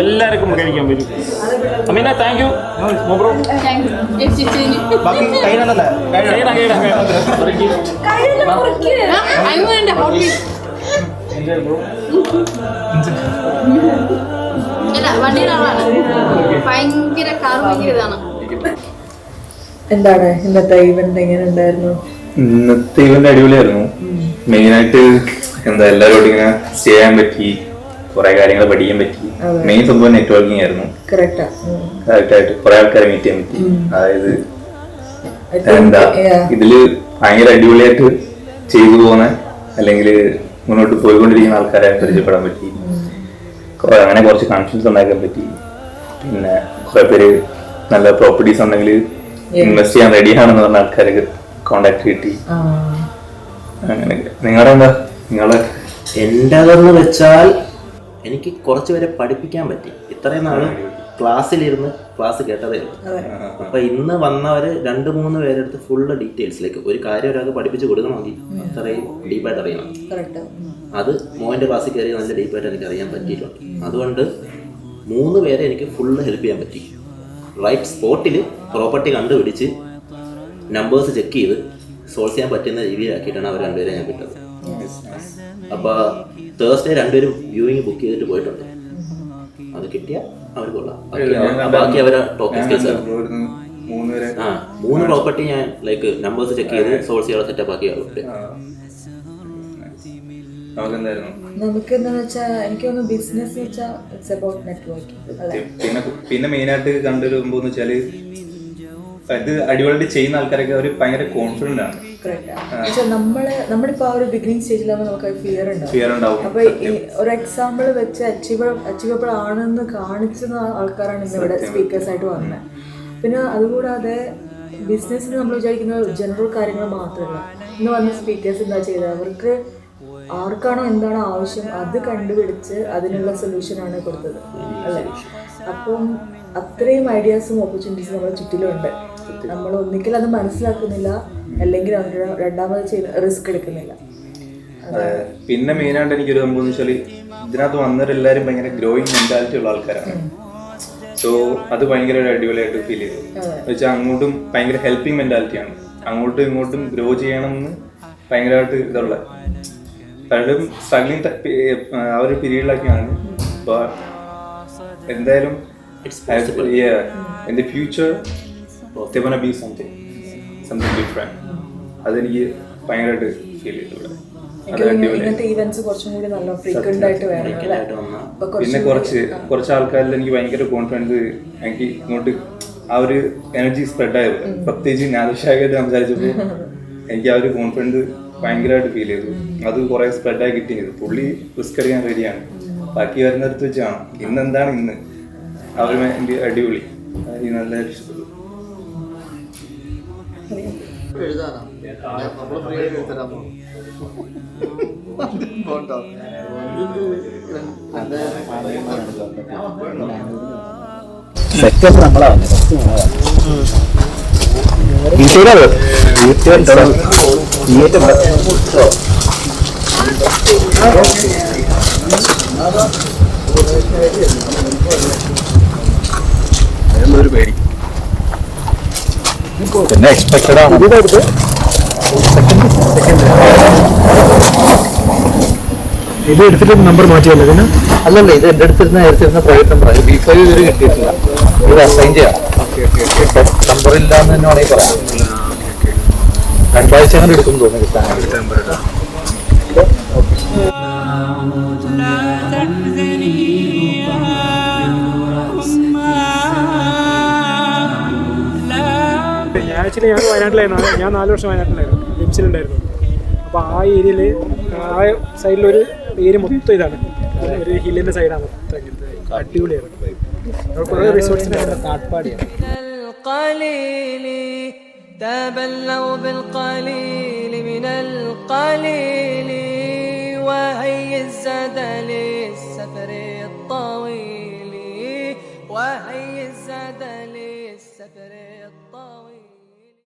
Speaker 16: എല്ലാവർക്കും കഴിക്കാൻ പറ്റും. Ameena thank you. ബ്രോ
Speaker 17: ഭയങ്കര കാറ് ഭയങ്കര ഇതാണ്.
Speaker 1: എന്താണ് ഇന്നത്തെ ഇവന്റ് എങ്ങനെ ഉണ്ടായിരുന്നു?
Speaker 7: ഇന്നത്തെ ഇവന്റ് അടിപൊളിയായിരുന്നു. മെയിനായിട്ട് എല്ലാവരോടും ഇങ്ങനെ ചെയ്യാൻ പറ്റി, കുറെ കാര്യങ്ങൾ പഠിക്കാൻ പറ്റി. മെയിൻ സംഭവം നെറ്റ്വർക്കിംഗ് ആയിരുന്നു. കറക്റ്റായിട്ട് കുറെ ആൾക്കാരെ മീറ്റ് ചെയ്യാൻ പറ്റി. അതായത് ഇതില് ഭയങ്കര അടിപൊളിയായിട്ട് ചെയ്തു പോകുന്ന അല്ലെങ്കിൽ മുന്നോട്ട് പോയിക്കൊണ്ടിരിക്കുന്ന ആൾക്കാരെ പരിചയപ്പെടാൻ പറ്റി. അങ്ങനെ കുറച്ച് കോൺഫിഡൻസ് ഉണ്ടാക്കാൻ പറ്റി. പിന്നെ കുറെ പേര് നല്ല പ്രോപ്പർട്ടീസ് ഉണ്ടെങ്കിൽ ഇൻവെസ്റ്റ് ചെയ്യാൻ റെഡിയാണെന്ന് പറഞ്ഞ ആൾക്കാർക്ക് കോണ്ടാക്ട് കിട്ടി. അങ്ങനെയൊക്കെ.
Speaker 5: എൻ്റെതെന്ന് വെച്ചാൽ എനിക്ക് കുറച്ച് പേരെ പഠിപ്പിക്കാൻ പറ്റി. ഇത്രയും നാളും ക്ലാസ്സിലിരുന്ന് ക്ലാസ് കേട്ടതേ ഉള്ളൂ. അപ്പൊ ഇന്ന് വന്നവര് 2-3 പേരെടുത്ത് ഫുള്ള് ഡീറ്റെയിൽസിലേക്ക് ഒരു കാര്യം ഒരാൾക്ക് പഠിപ്പിച്ച് കൊടുക്കണമെങ്കിൽ അത്രയും ഡീപ്പായിട്ട് അറിയണം. അത് മോൻ്റെ ക്ലാസ്സിൽ കയറി നല്ല ഡീപ്പായിട്ട് എനിക്ക് അറിയാൻ പറ്റിയിട്ടുണ്ട്. അതുകൊണ്ട് 3 പേരെ എനിക്ക് ഫുള്ള് ഹെൽപ്പ് ചെയ്യാൻ പറ്റി. റൈറ്റ് സ്പോട്ടിൽ പ്രോപ്പർട്ടി കണ്ടുപിടിച്ച് നമ്പേഴ്സ് ചെക്ക് ചെയ്ത് സോൾവ് ചെയ്യാൻ പറ്റുന്ന രീതിയിലാക്കിയിട്ടാണ് അവർ രണ്ടുപേരെ ഞാൻ വിട്ടത്. അപ്പോൾ തേഴ്സ്ഡേ രണ്ടുപേരും വ്യൂയിങ് ബുക്ക് ചെയ്തിട്ട് പോയിട്ടുണ്ട്. അത് കിട്ടിയാൽ അവർ കൊള്ളാം. ബാക്കി അവരെ ടോക്കിംഗ് സ്കിൽസാണ്. 3 പ്രോപ്പർട്ടി ഞാൻ ലൈക്ക് നമ്പേഴ്സ് ചെക്ക് ചെയ്ത് സോൾവ് ചെയ്യാൻ സെറ്റപ്പ് ആക്കി ആളുണ്ട്.
Speaker 1: നമുക്ക് എന്താന്ന് വെച്ചാൽ എനിക്ക് തോന്നുന്നു ബിസിനസ് വെച്ചാൽ ഇറ്റ്സ് അബൌട്ട് നെറ്റ്വർക്കിംഗ്.
Speaker 6: പിന്നെ മെയിനായിട്ട് കണ്ടുവരുമ്പോന്ന് വെച്ചാല് ഇത് അടിപൊളിയായിട്ട് ചെയ്യുന്ന ആൾക്കാരൊക്കെ അവർ ഭയങ്കര കോൺഫിഡന്റ് ആണ്.
Speaker 1: നമ്മളിപ്പോ ആ ഒരു ബിഗിനിങ് സ്റ്റേജിലാകുമ്പോൾ നമുക്ക് ഫിയർ ഉണ്ടാവും. അപ്പൊ ഒരു എക്സാമ്പിൾ വെച്ച് അച്ചീവബിൾ ആണെന്ന് കാണിച്ചുന്ന ആൾക്കാരാണ് ഇന്ന് ഇവിടെ സ്പീക്കേഴ്സ് ആയിട്ട് വന്നത്. പിന്നെ അതുകൂടാതെ ബിസിനസ്സിന് നമ്മൾ വിചാരിക്കുന്ന ജനറൽ കാര്യങ്ങൾ മാത്രമല്ല, ഇന്ന് വന്ന സ്പീക്കേഴ്സ് എന്താ ചെയ്തത്, അവർക്ക് ആർക്കാണോ എന്താണോ ആവശ്യം അത് കണ്ടുപിടിച്ച് അതിനുള്ള സൊല്യൂഷനാണ് കൊടുത്തത് അല്ലേ. അപ്പം അത്രയും ഐഡിയാസും ഓപ്പർച്യൂണിറ്റീസും നമ്മുടെ ചുറ്റിലുണ്ട്. നമ്മൾ ഒന്നിക്കൽ അത് മനസ്സിലാക്കുന്നില്ല, അല്ലെങ്കിൽ രണ്ടാമത് റിസ്ക് എടുക്കുന്നില്ല.
Speaker 6: പിന്നെ മെയിനായിട്ട് എനിക്കൊരു സംഭവം എന്ന് വെച്ചാൽ ഇതിനകത്ത് വന്നവരെല്ലാവരും ഭയങ്കര ഗ്രോയിങ് മെന്റാലിറ്റി ഉള്ള ആൾക്കാരാണ്. സോ അത് ഭയങ്കര ഒരു അടിപൊളിയായിട്ട് ഫീൽ ചെയ്തു. വെച്ചാൽ അങ്ങോട്ടും ഭയങ്കര ഹെൽപ്പിംഗ് മെന്റാലിറ്റിയാണ്. അങ്ങോട്ടും ഇങ്ങോട്ടും ഗ്രോ ചെയ്യണമെന്ന് ഭയങ്കരമായിട്ട് ഇതുള്ള പലരും സ്ട്രഗ്ലിംഗ് ആ ഒരു പീരീഡിലൊക്കെയാണ്. അപ്പോൾ എന്തായാലും in the future they wanna be something different. അതെനിക്ക് ഭയങ്കരമായിട്ട് ഫീൽ ചെയ്തിട്ടുണ്ട്. പിന്നെ കുറച്ച് ആൾക്കാരിൽ എനിക്ക് ഭയങ്കര കോൺഫിഡൻസ്, എനിക്ക് ഇങ്ങോട്ട് ആ ഒരു എനർജി സ്പ്രെഡ് ആയിരുന്നു. പ്രത്യേകിച്ച് നാദിഷായിട്ട് സംസാരിച്ചപ്പോൾ എനിക്ക് ആ ഒരു കോൺഫിഡൻസ് ഭയങ്കരമായിട്ട് ഫീൽ ചെയ്തു. അത് കുറെ സ്പ്രെഡായി കിട്ടിയത്. പുള്ളി റിസ്ക് എടുക്കാൻ റെഡിയാണ്. ബാക്കി വരുന്നിടത്ത് വെച്ചാണ് ഇന്നെന്താണ് ഇന്ന് അവർ അടിപൊളി. നല്ല ഇഷ്ടപ്പെട്ടു.
Speaker 12: ഒരു പേടി
Speaker 2: പിന്നെ എക്സ്പെക്റ്റഡ് ആണ്.
Speaker 18: ഇത് എടുത്തിട്ട് നമ്പർ മാറ്റിയല്ലോ ഇതിന്?
Speaker 2: അല്ലല്ല, ഇത് എൻ്റെ എടുത്തിരുന്ന പ്രൈവറ്റ് നമ്പറാണ്. B5 ഇതുവരെ കിട്ടിയിട്ടില്ല. ഇത് അസൈൻ ചെയ്യാം. നമ്പർ ഇല്ലാന്ന് തന്നെ വേണമെങ്കിൽ പറയാം. 2 ആഴ്ച അങ്ങനെ എടുക്കും തോന്നുന്നു കിട്ടാൻ.
Speaker 18: ആക്ച്വലി ഞാൻ വയനാട്ടിലായിരുന്നു. ഞാൻ 4 വർഷം വയനാട്ടിലായിരുന്നു, ലിംസിലുണ്ടായിരുന്നു. അപ്പോൾ ആ ഏരിയയിൽ ആ സൈഡിലൊരു ഏരിയ മൊത്തം ഇതാണ്, ഒരു ഹില്ലിൻ്റെ സൈഡാണ് മൊത്തം. ഇങ്ങനത്തെ അടിപൊളിയാണ്. കുറേ റിസോർട്ട്സിൻ്റെ കാട്ട്പാടിയാണ്. تبلوا بالقليل من القليل وهي الزاد للسفر الطويل وهي الزاد للسفر الطويل.